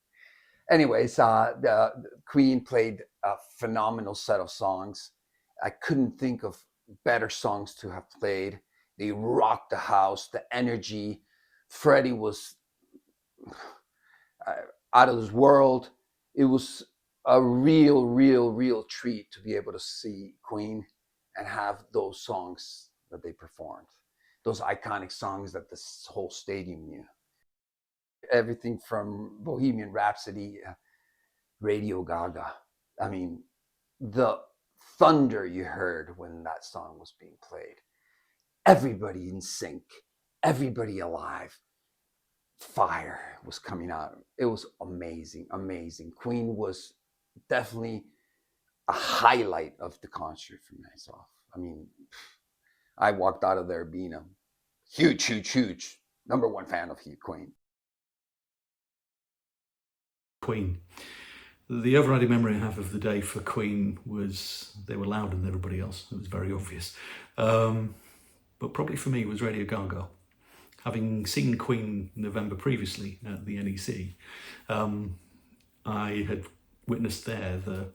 Anyways, the Queen played a phenomenal set of songs. I couldn't think of better songs to have played. They rocked the house, the energy. Freddie was out of this world. It was a real treat to be able to see Queen and have those songs that they performed, those iconic songs that this whole stadium knew. Everything from Bohemian Rhapsody, Radio Gaga. I mean, the thunder you heard when that song was being played. Everybody in sync, everybody alive. Fire was coming out. It was amazing. Queen was definitely a highlight of the concert for myself. I mean, I walked out of there being a huge number one fan of Queen. The overriding memory I have of the day for Queen was they were louder than everybody else. It was very obvious. But probably for me was Radio Gaga. Having seen Queen November previously at the NEC, I had witnessed there the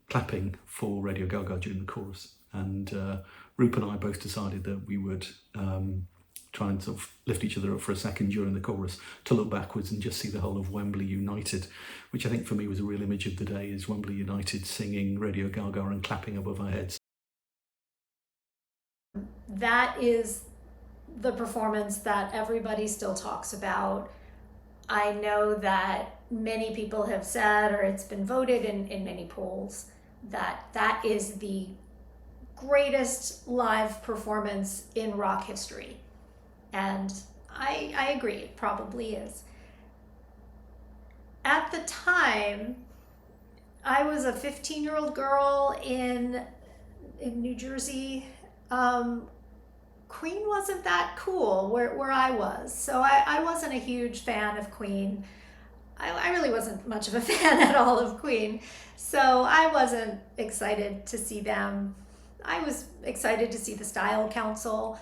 clapping for Radio Gaga during the chorus. And Rupe and I both decided that we would try and sort of lift each other up for a second during the chorus to look backwards and just see the whole of Wembley United, which I think for me was a real image of the day, is Wembley United singing Radio Gaga and clapping above our heads. That is the performance that everybody still talks about. I know that many people have said, or it's been voted in many polls, that that is the greatest live performance in rock history. And I agree, it probably is. At the time, I was a 15-year-old girl in New Jersey. Queen wasn't that cool where I was. So I wasn't a huge fan of Queen. I really wasn't much of a fan at all of Queen. So I wasn't excited to see them. I was excited to see the Style Council.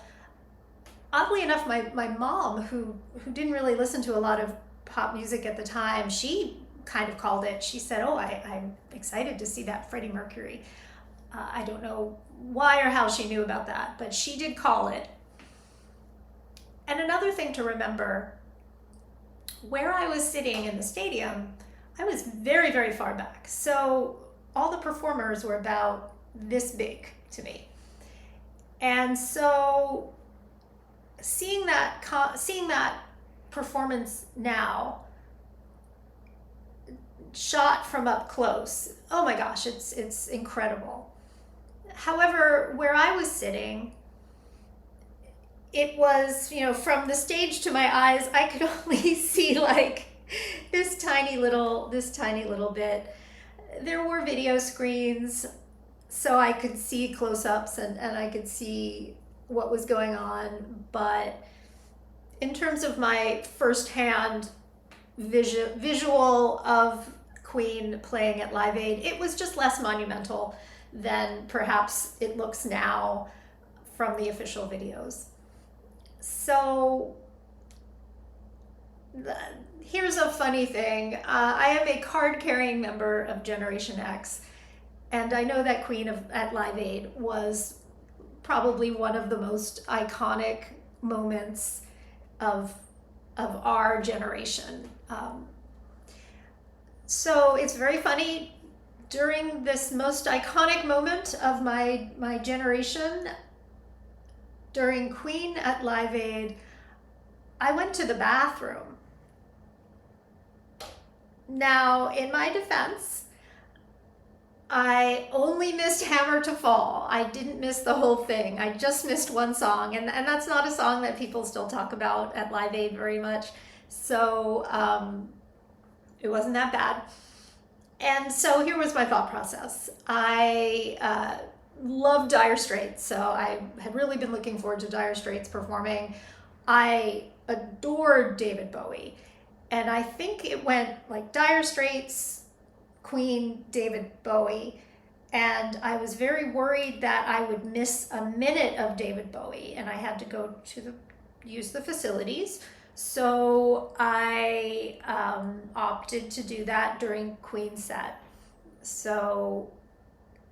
Oddly enough, my mom, who didn't really listen to a lot of pop music at the time, she kind of called it. She said, oh, I'm excited to see that Freddie Mercury. I don't know why or how she knew about that, but she did call it. And another thing to remember, where I was sitting in the stadium, I was very far back. So all the performers were about this big to me. And so seeing that performance now, shot from up close, oh my gosh, it's incredible. However, where I was sitting, it was, from the stage to my eyes, I could only see like this tiny little bit. There were video screens, so I could see close-ups and I could see what was going on. But in terms of my firsthand visual of Queen playing at Live Aid, it was just less monumental than perhaps it looks now from the official videos. So here's a funny thing. I am a card-carrying member of Generation X, and I know that Queen at Live Aid was probably one of the most iconic moments of our generation. So it's very funny. During this most iconic moment of my generation, during Queen at Live Aid, I went to the bathroom. Now, in my defense, I only missed Hammer to Fall. I didn't miss the whole thing. I just missed one song, and that's not a song that people still talk about at Live Aid very much. So it wasn't that bad. And so here was my thought process. I love Dire Straits, so I had really been looking forward to Dire Straits performing. I adored David Bowie, and I think it went like Dire Straits, Queen, David Bowie, and I was very worried that I would miss a minute of David Bowie, and I had to go to use the facilities. So I opted to do that during Queen's set. So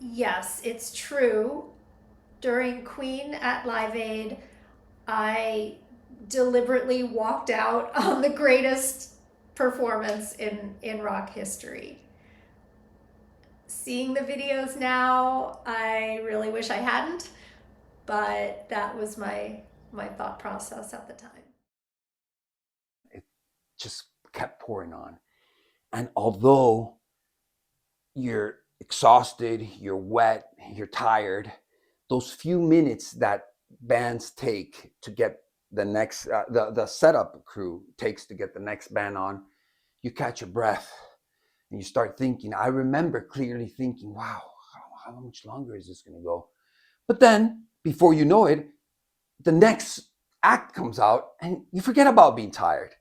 yes, it's true. During Queen at Live Aid, I deliberately walked out on the greatest performance in rock history. Seeing the videos now, I really wish I hadn't, but that was my thought process at the time. It just kept pouring on. And although you're exhausted, you're wet, you're tired, those few minutes that bands take to get the next, the setup crew takes to get the next band on, you catch your breath and you start thinking. I remember clearly thinking, wow, how much longer is this going to go? But then, before you know it, the next act comes out and you forget about being tired.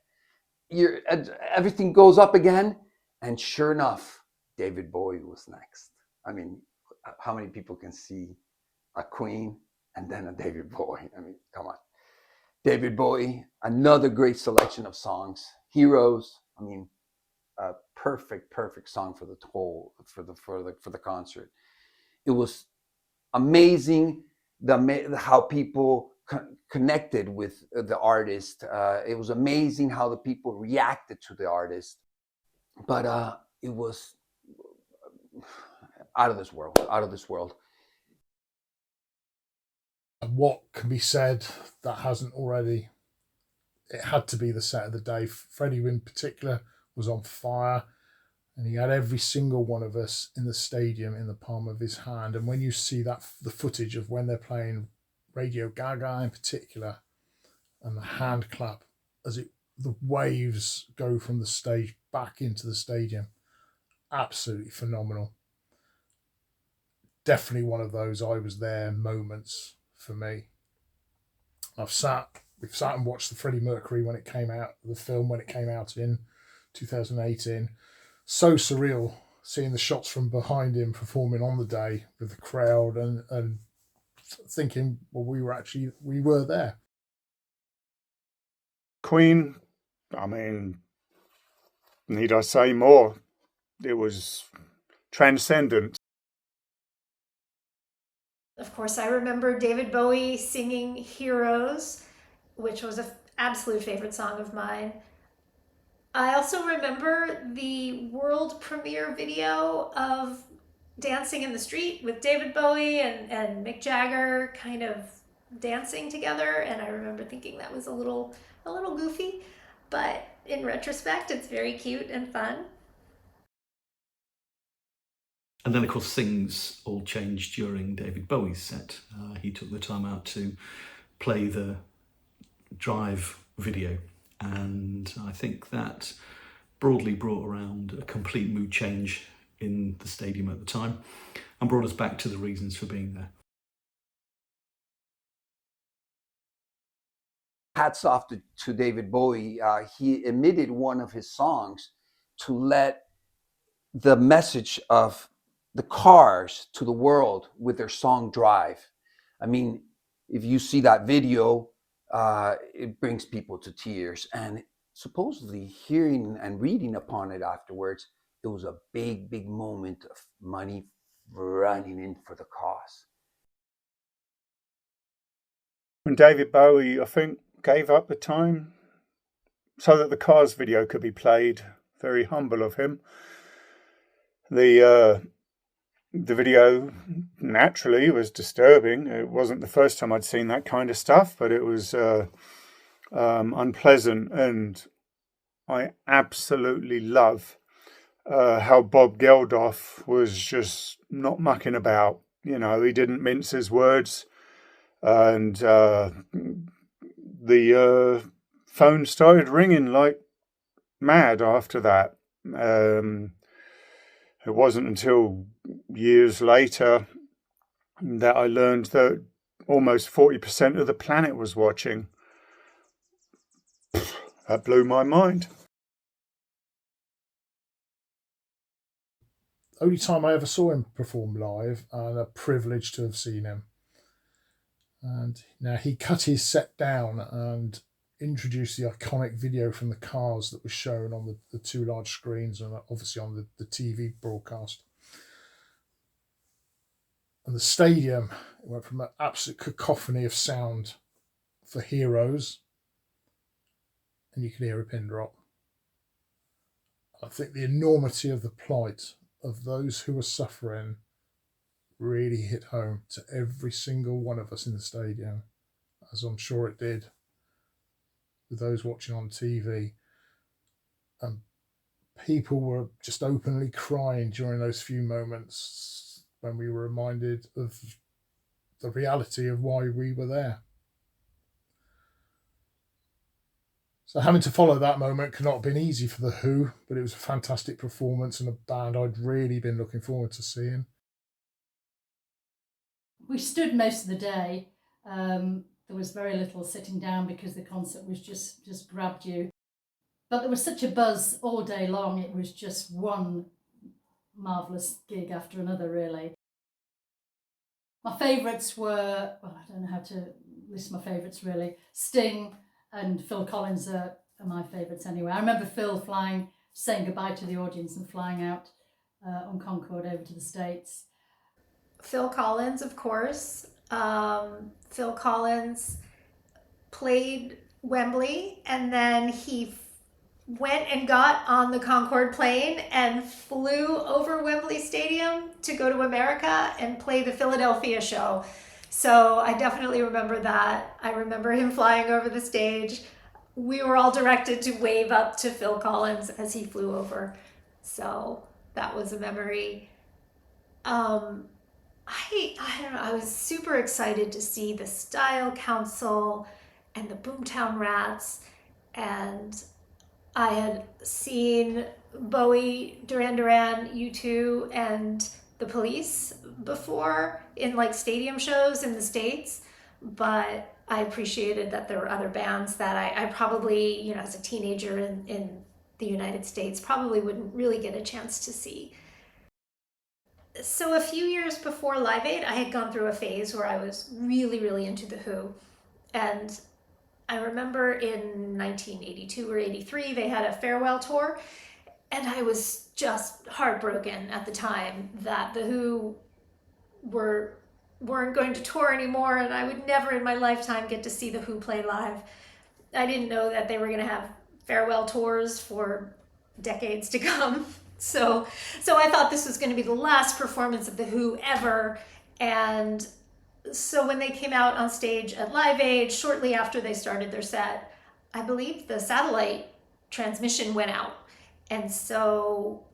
Everything goes up again, and sure enough, David Bowie was next. I mean, how many people can see a Queen and then a David Bowie? I mean, come on. David Bowie, another great selection of songs. Heroes, I mean, a perfect song for the concert. It was amazing how people connected with the artist. It was amazing how the people reacted to the artist. But it was out of this world. And what can be said that hasn't already? It had to be the set of the day. Freddie in particular was on fire, and he had every single one of us in the stadium in the palm of his hand. And when you see the footage of when they're playing Radio Gaga in particular, and the hand clap as the waves go from the stage back into the stadium, absolutely phenomenal. Definitely one of those I was there moments for me. We've sat and watched the Freddie Mercury when it came out, the film when it came out in 2018. So surreal seeing the shots from behind him performing on the day with the crowd and thinking, well, we were there. Queen, I mean, need I say more? It was transcendent. Of course, I remember David Bowie singing Heroes, which was an absolute favorite song of mine. I also remember the world premiere video of dancing in the street with David Bowie and Mick Jagger kind of dancing together, and I remember thinking that was a little goofy, but in retrospect it's very cute and fun. And then, of course, things all changed during David Bowie's set. He took the time out to play the Drive video, and I think that broadly brought around a complete mood change in the stadium at the time and brought us back to the reasons for being there. Hats off to David Bowie. He emitted one of his songs to let the message of the Cars to the world with their song Drive. I mean, if you see that video, it brings people to tears. And supposedly hearing and reading upon it afterwards, it was a big, big moment of money running in for the cause. When David Bowie, I think, gave up the time so that the Cars video could be played, very humble of him. The video naturally was disturbing. It wasn't the first time I'd seen that kind of stuff, but it was unpleasant, and I absolutely love how Bob Geldof was just not mucking about. You know, he didn't mince his words, and the phone started ringing like mad after that. It wasn't until years later that I learned that almost 40% of the planet was watching. That blew my mind. Only time I ever saw him perform live, and a privilege to have seen him. And now he cut his set down and introduced the iconic video from the Cars that was shown on the two large screens and obviously on the TV broadcast. And the stadium, it went from an absolute cacophony of sound for Heroes, and you could hear a pin drop. I think the enormity of the plight of those who were suffering really hit home to every single one of us in the stadium, as I'm sure it did with those watching on TV. And people were just openly crying during those few moments when we were reminded of the reality of why we were there. So having to follow that moment could not have been easy for The Who, but it was a fantastic performance and a band I'd really been looking forward to seeing. We stood most of the day. There was very little sitting down because the concert was just grabbed you. But there was such a buzz all day long. It was just one marvellous gig after another, really. My favourites were, well, I don't know how to list my favourites, really. Sting and Phil Collins are my favourites anyway. I remember Phil saying goodbye to the audience and flying out on Concorde over to the States. Phil Collins, of course. Phil Collins played Wembley, and then he went and got on the Concorde plane and flew over Wembley Stadium to go to America and play the Philadelphia show. So I definitely remember that. I remember him flying over the stage. We were all directed to wave up to Phil Collins as he flew over. So that was a memory. I don't know, I was super excited to see the Style Council and the Boomtown Rats, and I had seen Bowie, Duran Duran, U2, and the Police before in like stadium shows in the States, but I appreciated that there were other bands that I probably, you know, as a teenager in the United States, probably wouldn't really get a chance to see. So a few years before Live Aid, I had gone through a phase where I was really, really into The Who. And I remember in 1982 or 83, they had a farewell tour. And I was just heartbroken at the time that The Who weren't going to tour anymore, and I would never in my lifetime get to see The Who play live. I didn't know that they were going to have farewell tours for decades to come. So I thought this was going to be the last performance of The Who ever. And so when they came out on stage at Live Aid, shortly after they started their set, I believe the satellite transmission went out. And so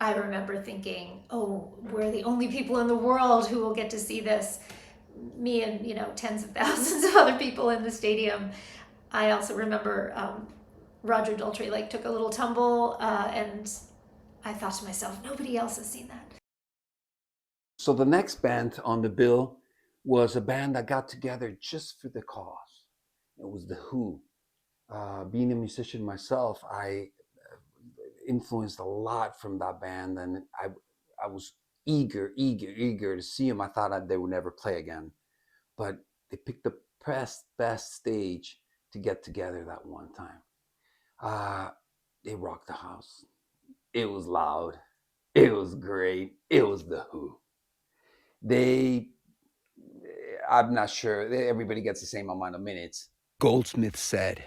I remember thinking, oh, we're the only people in the world who will get to see this. Me and, tens of thousands of other people in the stadium. I also remember Roger Daltrey took a little tumble, and I thought to myself, nobody else has seen that. So the next band on the bill was a band that got together just for the cause. It was The Who. Being a musician myself, I influenced a lot from that band, and I was eager to see them. I thought they would never play again, but they picked the best stage to get together that one time. They rocked the house. It was loud. It was great. It was The Who. I'm not sure, everybody gets the same amount of minutes. Goldsmith said,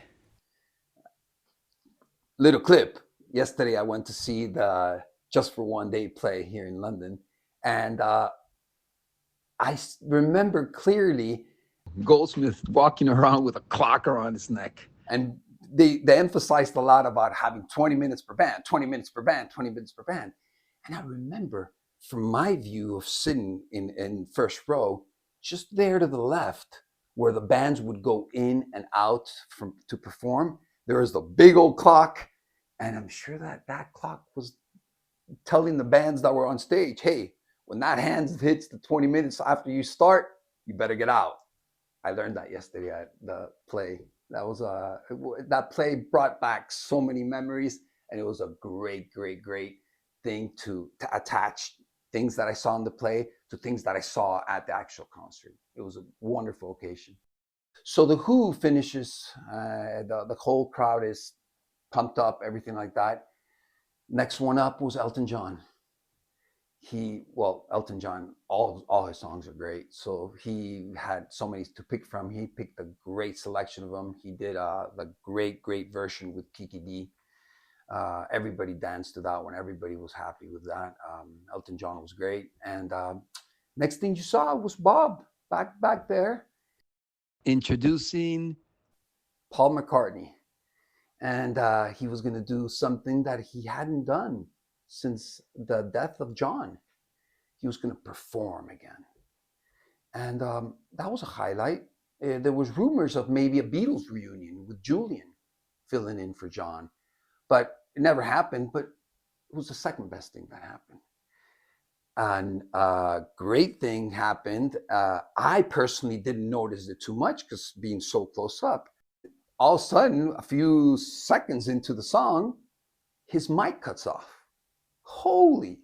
little clip. Yesterday I went to see the Just for One Day play here in London, and I remember clearly Goldsmith walking around with a clock around his neck. And they emphasized a lot about having 20 minutes per band, 20 minutes per band, 20 minutes per band. And I remember from my view of sitting in first row, just there to the left, where the bands would go in and out to perform, there was the big old clock. And I'm sure that clock was telling the bands that were on stage, hey, when that hand hits the 20 minutes after you start, you better get out. I learned that yesterday at the play. That play brought back so many memories, and it was a great thing to attach things that I saw in the play to things that I saw at the actual concert. It was a wonderful occasion. So The Who finishes, the whole crowd is pumped up, everything like that. Next one up was Elton John. Elton John, all his songs are great. So he had so many to pick from. He picked a great selection of them. He did the great version with Kiki D. Everybody danced to that one. Everybody was happy with that. Elton John was great. And next thing you saw was Bob back there introducing Paul McCartney. And he was going to do something that he hadn't done since the death of John. He was going to perform again. And that was a highlight. There was rumors of maybe a Beatles reunion with Julian filling in for John. But it never happened, but it was the second best thing that happened. And a great thing happened. I personally didn't notice it too much because being so close up. All of a sudden, a few seconds into the song, his mic cuts off. Holy.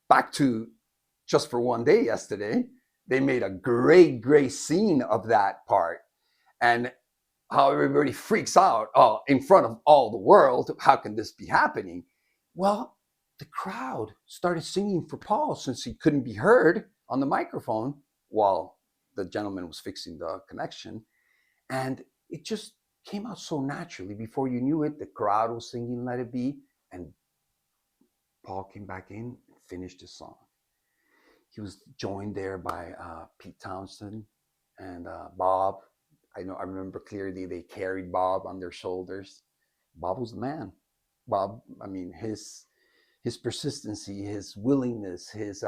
Back to Just for One Day yesterday, they made a great scene of that part. And how everybody freaks out in front of all the world. How can this be happening? Well, the crowd started singing for Paul since he couldn't be heard on the microphone while the gentleman was fixing the connection. And it just came out so naturally. Before you knew it, the crowd was singing Let It Be, and Paul came back in and finished his song. He was joined there by Pete Townsend and Bob. I remember clearly they carried Bob on their shoulders. Bob was the man. Bob, I mean, his persistency, his willingness, his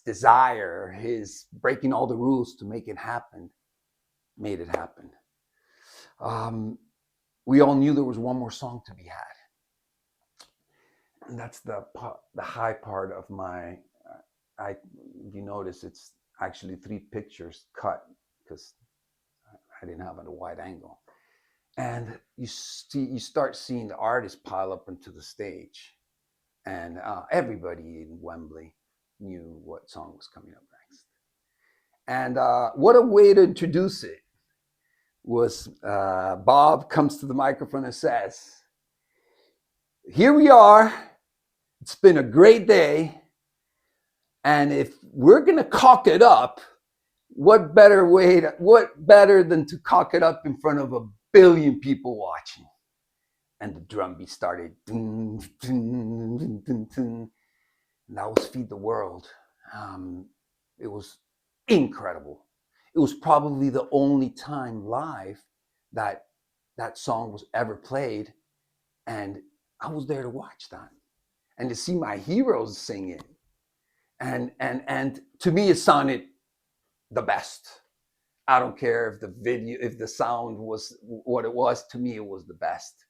desire, his breaking all the rules to make it happen, made it happen. We all knew there was one more song to be had. And that's the high part of my, if you notice, it's actually 3 pictures cut because I didn't have it at a wide angle. And you start seeing the artists pile up into the stage. And everybody in Wembley knew what song was coming up next. And what a way to introduce it was Bob comes to the microphone and says, here we are. It's been a great day. And if we're going to cock it up, what better than to cock it up in front of 1 billion people watching? and the drum beat started. Dun, dun, dun, dun, dun, and that was Feed the World. It was incredible. It was probably the only time live that that song was ever played, and I was there to watch that and to see my heroes sing it. And to me, it sounded the best. I don't care if the video, if the sound was what it was. To me, it was the best.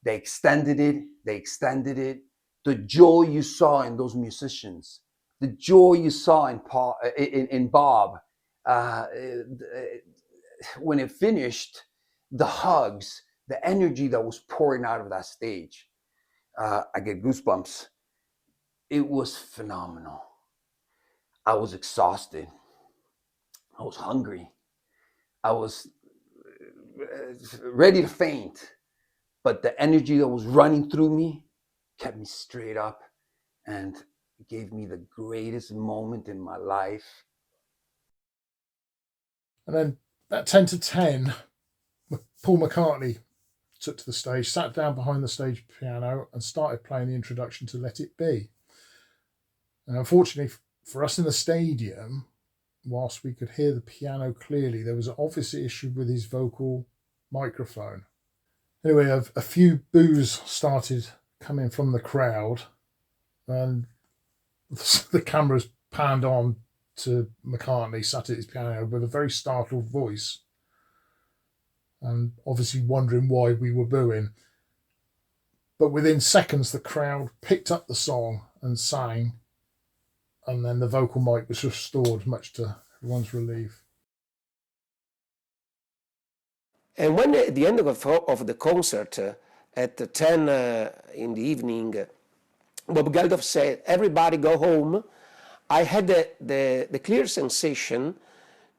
They extended it. They extended it. The joy you saw in those musicians, the joy you saw in Paul, in Bob, when it finished, the hugs, the energy that was pouring out of that stage. I get goosebumps. It was phenomenal. I was exhausted. I was hungry. I was ready to faint. But the energy that was running through me kept me straight up and gave me the greatest moment in my life. And then at 10 to 10, Paul McCartney took to the stage, sat down behind the stage piano and started playing the introduction to Let It Be. And unfortunately for us in the stadium, whilst we could hear the piano clearly, there was an obvious issue with his vocal microphone. Anyway, a few boos started coming from the crowd, and the cameras panned on to McCartney sat at his piano with a very startled voice, and obviously wondering why we were booing. But within seconds, the crowd picked up the song and sang, and then the vocal mic was restored, much to everyone's relief. And when at the end of the concert, at 10 in the evening, Bob Geldof said, "Everybody go home," I had the clear sensation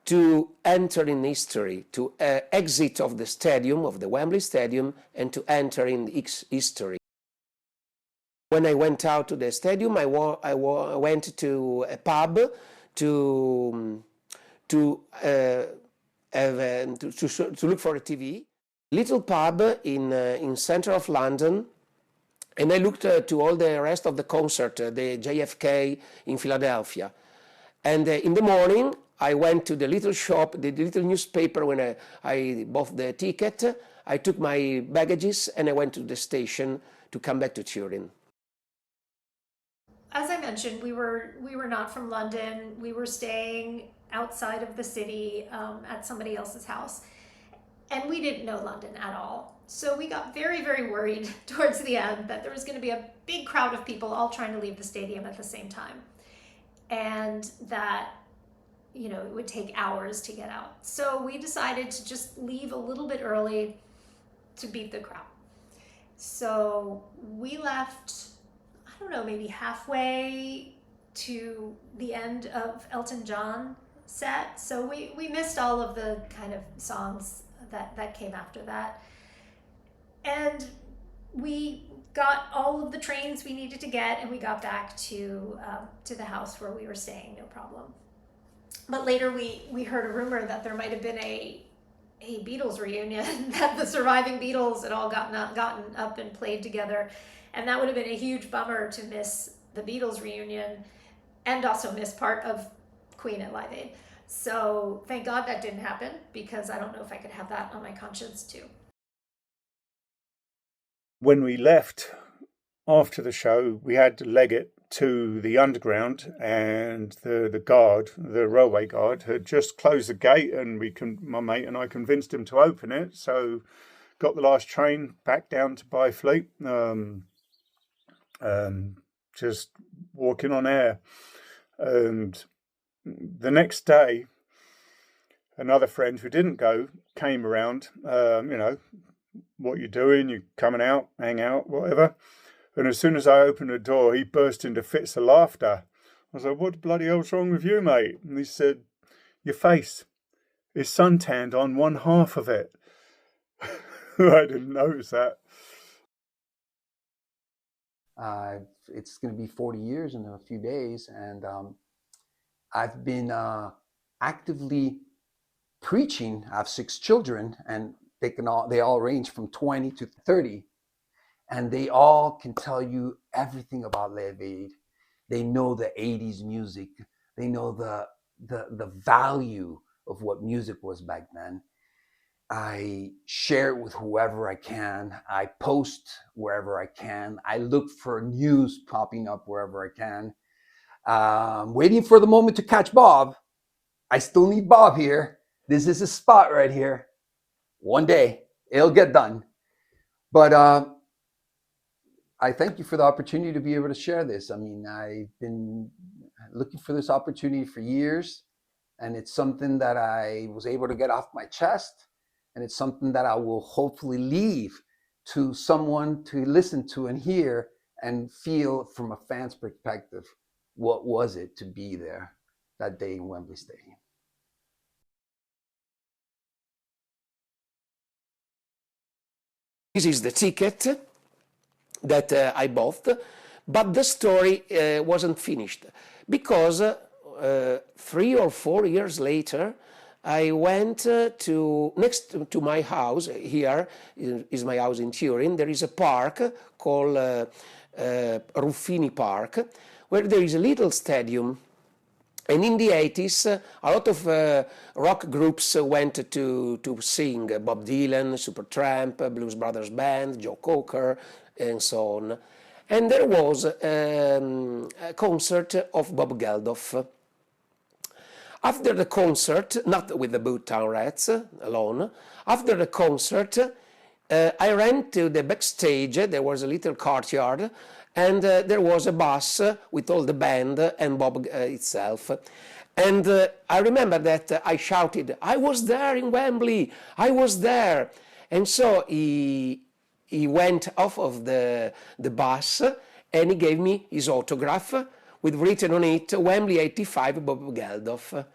to enter in history, to exit of the stadium, of the Wembley Stadium, and to enter in history. When I went out to the stadium, I went to a pub to look for a TV. Little pub in center of London, and I looked to all the rest of the concert, the JFK in Philadelphia. And in the morning, I went to the little shop, the little newspaper. When I bought the ticket, I took my baggages and I went to the station to come back to Turin. As I mentioned, we were not from London. We were staying outside of the city at somebody else's house. And we didn't know London at all. So we got very, very worried towards the end that there was going to be a big crowd of people all trying to leave the stadium at the same time. And that, you know, it would take hours to get out. So we decided to just leave a little bit early to beat the crowd. So we left, I don't know, maybe halfway to the end of Elton John set. So we missed all of the kind of songs that came after that. And we got all of the trains we needed to get, and we got back to the house where we were staying, no problem. But later we heard a rumor that there might have been a Beatles reunion, that the surviving Beatles had all gotten up and played together. And that would have been a huge bummer to miss the Beatles reunion and also miss part of Queen at Live Aid. So thank God that didn't happen, because I don't know if I could have that on my conscience too. When we left after the show, we had to leg it to the underground, and the guard, the railway guard, had just closed the gate, and my mate and I convinced him to open it. So got the last train back down to Byfleet, just walking on air. And the next day, another friend who didn't go came around, what you doing? You coming out, hang out, whatever. And as soon as I opened the door, he burst into fits of laughter. I was like, "What the bloody hell's wrong with you, mate?" And he said, "Your face is suntanned on one half of it." I didn't notice that. It's going to be 40 years in a few days, and I've been actively preaching. I have 6 children, and they all range from 20 to 30. and they all can tell you everything about Live Aid. They know the 80s music. They know the value of what music was back then. I share it with whoever I can. I post wherever I can. I look for news popping up wherever I can. Waiting for the moment to catch Bob. I still need Bob here. This is a spot right here. One day it'll get done. But I thank you for the opportunity to be able to share this. I mean, I've been looking for this opportunity for years, and it's something that I was able to get off my chest, and it's something that I will hopefully leave to someone to listen to and hear and feel from a fan's perspective. What was it to be there that day in Wembley Stadium? This is the ticket that I bought, but the story wasn't finished because 3 or 4 years later, I went to next to my house. Here is my house in Turin. There is a park called Ruffini Park, where there is a little stadium. And in the 80s, a lot of rock groups went to sing. Bob Dylan, Supertramp, Blues Brothers Band, Joe Cocker, and so on. And there was a concert of Bob Geldof. After the concert, not with the Boottown Rats alone, after the concert, I ran to the backstage. There was a little courtyard, and there was a bus with all the band and Bob itself. And I remember that I shouted, "I was there in Wembley, I was there." And so he went off of the bus and he gave me his autograph with written on it, "Wembley 85, Bob Geldof."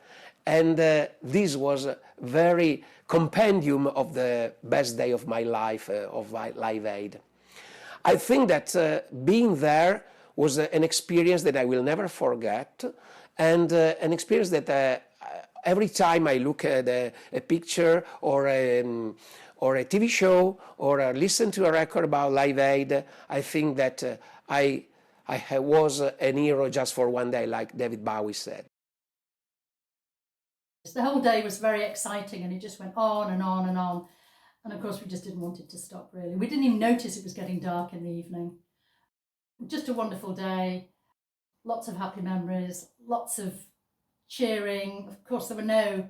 And this was a very compendium of the best day of my life, of Live Aid. I think that being there was an experience that I will never forget, and an experience that every time I look at a picture or a TV show or listen to a record about Live Aid, I think that I was an hero just for one day, like David Bowie said. The whole day was very exciting, and it just went on and on and on. And of course, we just didn't want it to stop, really. We didn't even notice it was getting dark in the evening. Just a wonderful day, lots of happy memories, lots of cheering. Of course, there were no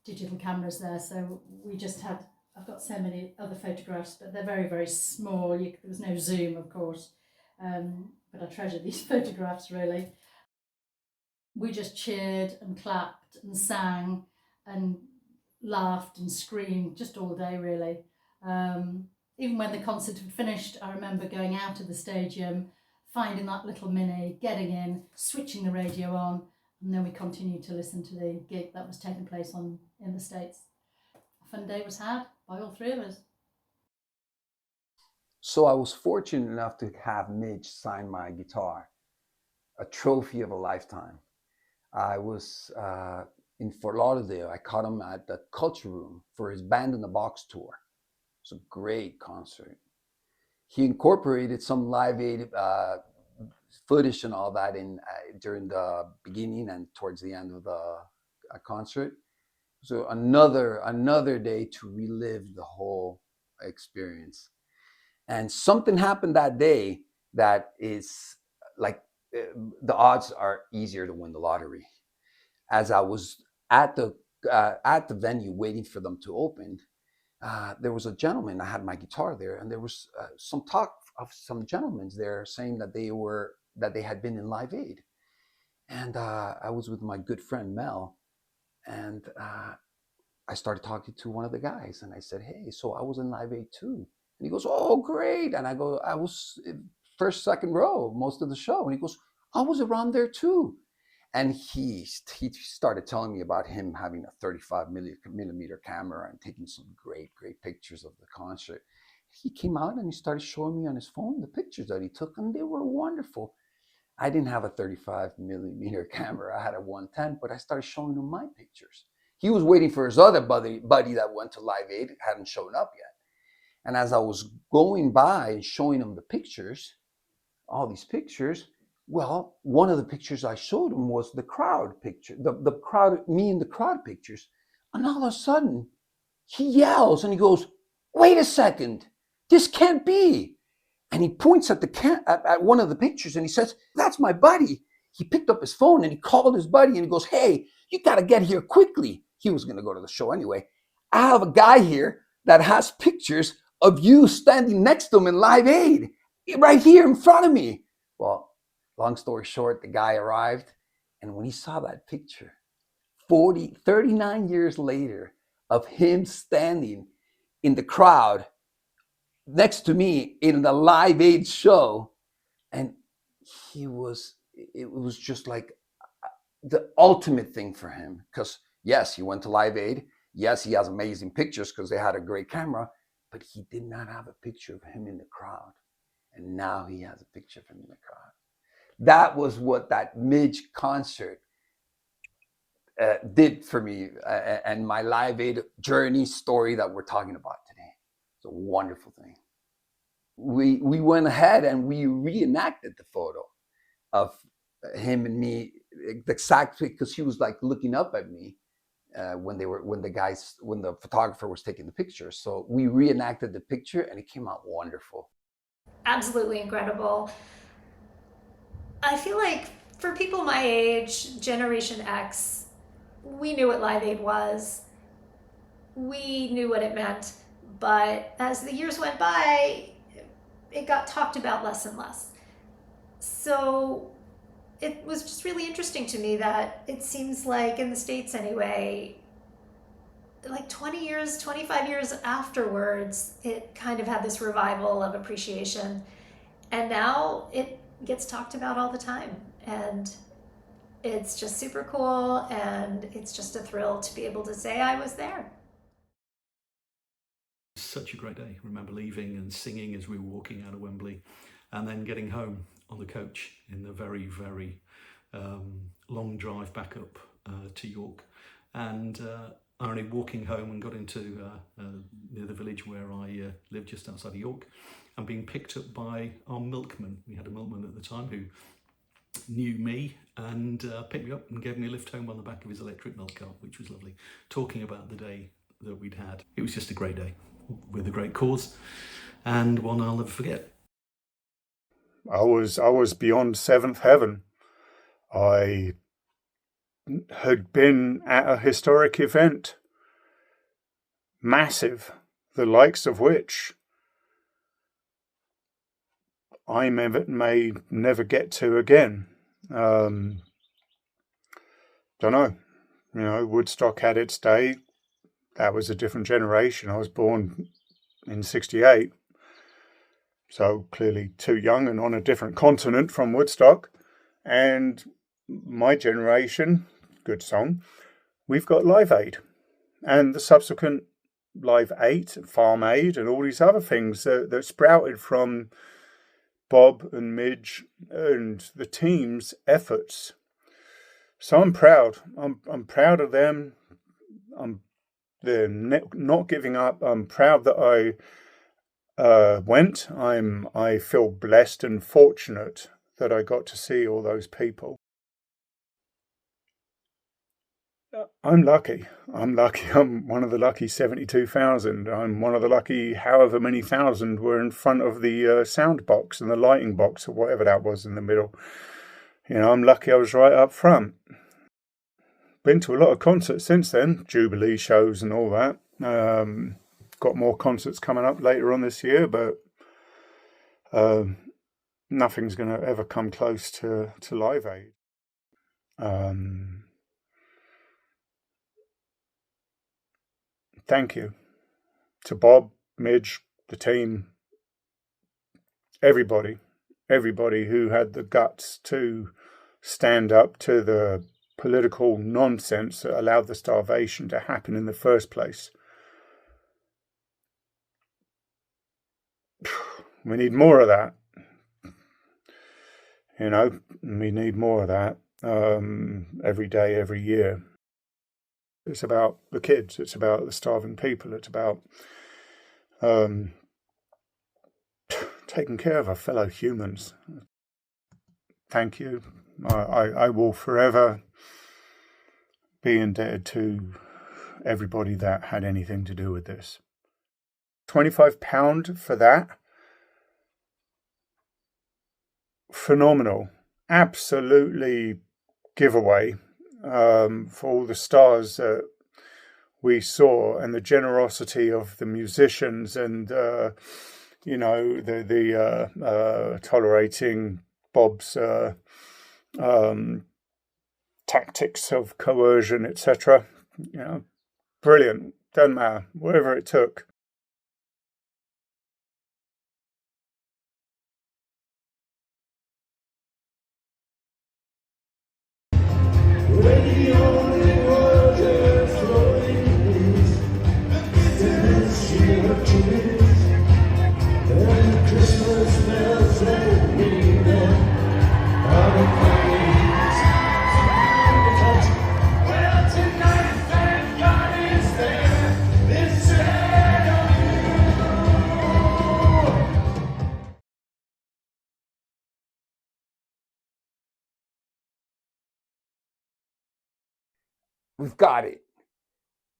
digital cameras there, so we just had, I've got so many other photographs, but they're very, very small. There was no zoom, of course, but I treasure these photographs, really. We just cheered and clapped and sang and laughed and screamed just all day, really. Even when the concert had finished, I remember going out of the stadium, finding that little Mini, getting in, switching the radio on, and then we continued to listen to the gig that was taking place in the States. A fun day was had by all three of us. So I was fortunate enough to have Midge sign my guitar, a trophy of a lifetime. I was in Fort Lauderdale. I caught him at the Culture Room for his Band in the Box tour. It was a great concert. He incorporated some Live Aid footage and all that in during the beginning and towards the end of the concert. So another day to relive the whole experience. And something happened that day that is like the odds are easier to win the lottery. As I was at the venue waiting for them to open, there was a gentleman. I had my guitar there, and there was some talk of some gentlemen there saying that they had been in Live Aid. And I was with my good friend Mel, and I started talking to one of the guys, and I said, "Hey, so I was in Live Aid too." And he goes, "Oh, great!" And I go, "I was first, second row most of the show." And he goes, "I was around there too." And he started telling me about him having a 35 millimeter camera and taking some great pictures of the concert. He came out and he started showing me on his phone the pictures that he took, and they were wonderful. I didn't have a 35 millimeter camera. I had a 110, but I started showing him my pictures. He was waiting for his other buddy that went to Live Aid, hadn't shown up yet. And as I was going by and showing him the pictures, all these pictures, well, one of the pictures I showed him was the crowd picture, the crowd, me in the crowd pictures. And all of a sudden, he yells and he goes, "Wait a second, this can't be." And he points at at one of the pictures and he says, "That's my buddy." He picked up his phone and he called his buddy and he goes, "Hey, you got to get here quickly." He was going to go to the show anyway. "I have a guy here that has pictures of you standing next to him in Live Aid, right here in front of me." Well, long story short, the guy arrived. And when he saw that picture, 39 years later, of him standing in the crowd next to me in the Live Aid show, and it was just like the ultimate thing for him, because yes, he went to Live Aid, yes, he has amazing pictures because they had a great camera, but he did not have a picture of him in the crowd, and now he has a picture of him in the crowd. That was what that Midge concert did for me, and my Live Aid journey story that we're talking about today. It's a wonderful thing. We went ahead and we reenacted the photo of him and me exactly, because he was like looking up at me when the photographer was taking the picture. So we reenacted the picture and it came out wonderful. Absolutely incredible. I feel like for people my age, Generation X, we knew what Live Aid was. We knew what it meant. But as the years went by, it got talked about less and less. So it was just really interesting to me that it seems like in the States anyway, like 20 years, 25 years afterwards, it kind of had this revival of appreciation. And now it gets talked about all the time. And it's just super cool. And it's just a thrill to be able to say I was there. Such a great day. I remember leaving and singing as we were walking out of Wembley, and then getting home on the coach in the very, very long drive back up to York. And only walking home and got into near the village where I lived, just outside of York, and being picked up by our milkman. We had a milkman at the time who knew me and picked me up and gave me a lift home on the back of his electric milk cart, which was lovely. Talking about the day that we'd had. It was just a great day with a great cause, and one I'll never forget. I was beyond seventh heaven. I had been at a historic event, massive, the likes of which I may never get to again. Don't know. Woodstock had its day. That was a different generation. I was born in 68. So clearly too young and on a different continent from Woodstock. And my generation, good song, we've got Live Aid. And the subsequent Live 8, Farm Aid, and all these other things that sprouted from Bob and Midge and the team's efforts. So I'm proud. I'm proud of them. They're not giving up. I'm proud that I went. I feel blessed and fortunate that I got to see all those people. I'm lucky. I'm one of the lucky 72,000. I'm one of the lucky however many thousand were in front of the sound box and the lighting box or whatever that was in the middle. I'm lucky I was right up front. Been to a lot of concerts since then, Jubilee shows and all that. Got more concerts coming up later on this year, but nothing's going to ever come close to Live Aid. Thank you to Bob, Midge, the team, everybody who had the guts to stand up to the political nonsense that allowed the starvation to happen in the first place. We need more of that. We need more of that every day, every year. It's about the kids. It's about the starving people. It's about taking care of our fellow humans. Thank you. I will forever be indebted to everybody that had anything to do with this. £25 for that. Phenomenal. Absolutely giveaway for all the stars that we saw and the generosity of the musicians and, tolerating Bob's tactics of coercion, etc. Brilliant. Doesn't matter. Whatever it took. We've got it.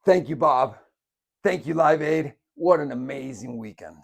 Thank you, Bob. Thank you, Live Aid. What an amazing weekend.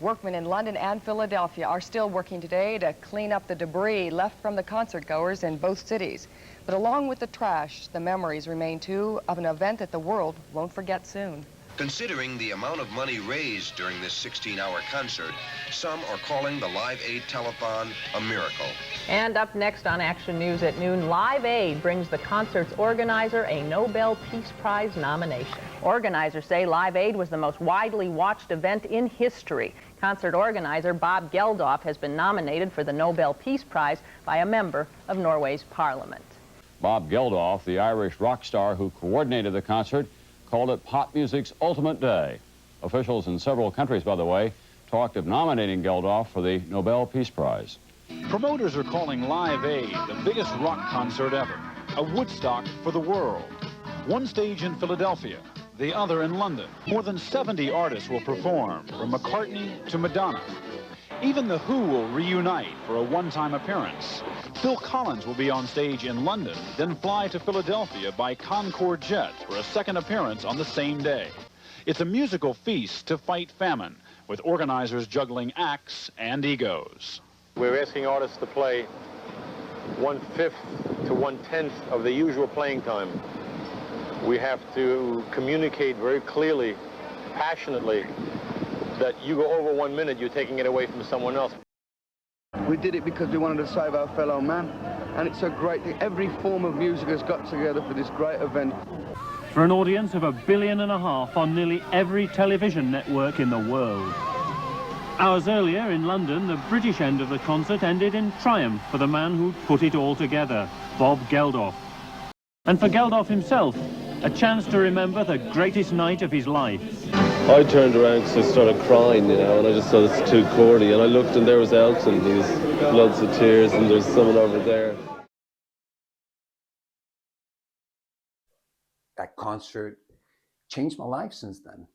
Workmen in London and Philadelphia are still working today to clean up the debris left from the concert goers in both cities. But along with the trash, the memories remain too of an event that the world won't forget soon. Considering the amount of money raised during this 16-hour concert, some are calling the Live Aid telethon a miracle. And up next on Action News at noon, Live Aid brings the concert's organizer a Nobel Peace Prize nomination. Organizers say Live Aid was the most widely watched event in history. Concert organizer Bob Geldof has been nominated for the Nobel Peace Prize by a member of Norway's parliament. Bob Geldof, the Irish rock star who coordinated the concert, called it pop music's ultimate day. Officials in several countries, by the way, talked of nominating Geldof for the Nobel Peace Prize. Promoters are calling Live Aid the biggest rock concert ever, a Woodstock for the world. One stage in Philadelphia, the other in London. More than 70 artists will perform, from McCartney to Madonna. Even The Who will reunite for a one-time appearance. Phil Collins will be on stage in London, then fly to Philadelphia by Concorde jet for a second appearance on the same day. It's a musical feast to fight famine, with organizers juggling acts and egos. We're asking artists to play 1/5 to 1/10 of the usual playing time. We have to communicate very clearly, passionately, that you go over 1 minute, you're taking it away from someone else. We did it because we wanted to save our fellow man, and it's a great thing. Every form of music has got together for this great event. For an audience of 1.5 billion on nearly every television network in the world. Hours earlier in London, the British end of the concert ended in triumph for the man who'd put it all together, Bob Geldof. And for Geldof himself, a chance to remember the greatest night of his life. I turned around because I started crying, and I just thought it's too corny. And I looked and there was Elton, he was floods of tears, and there's someone over there. That concert changed my life since then.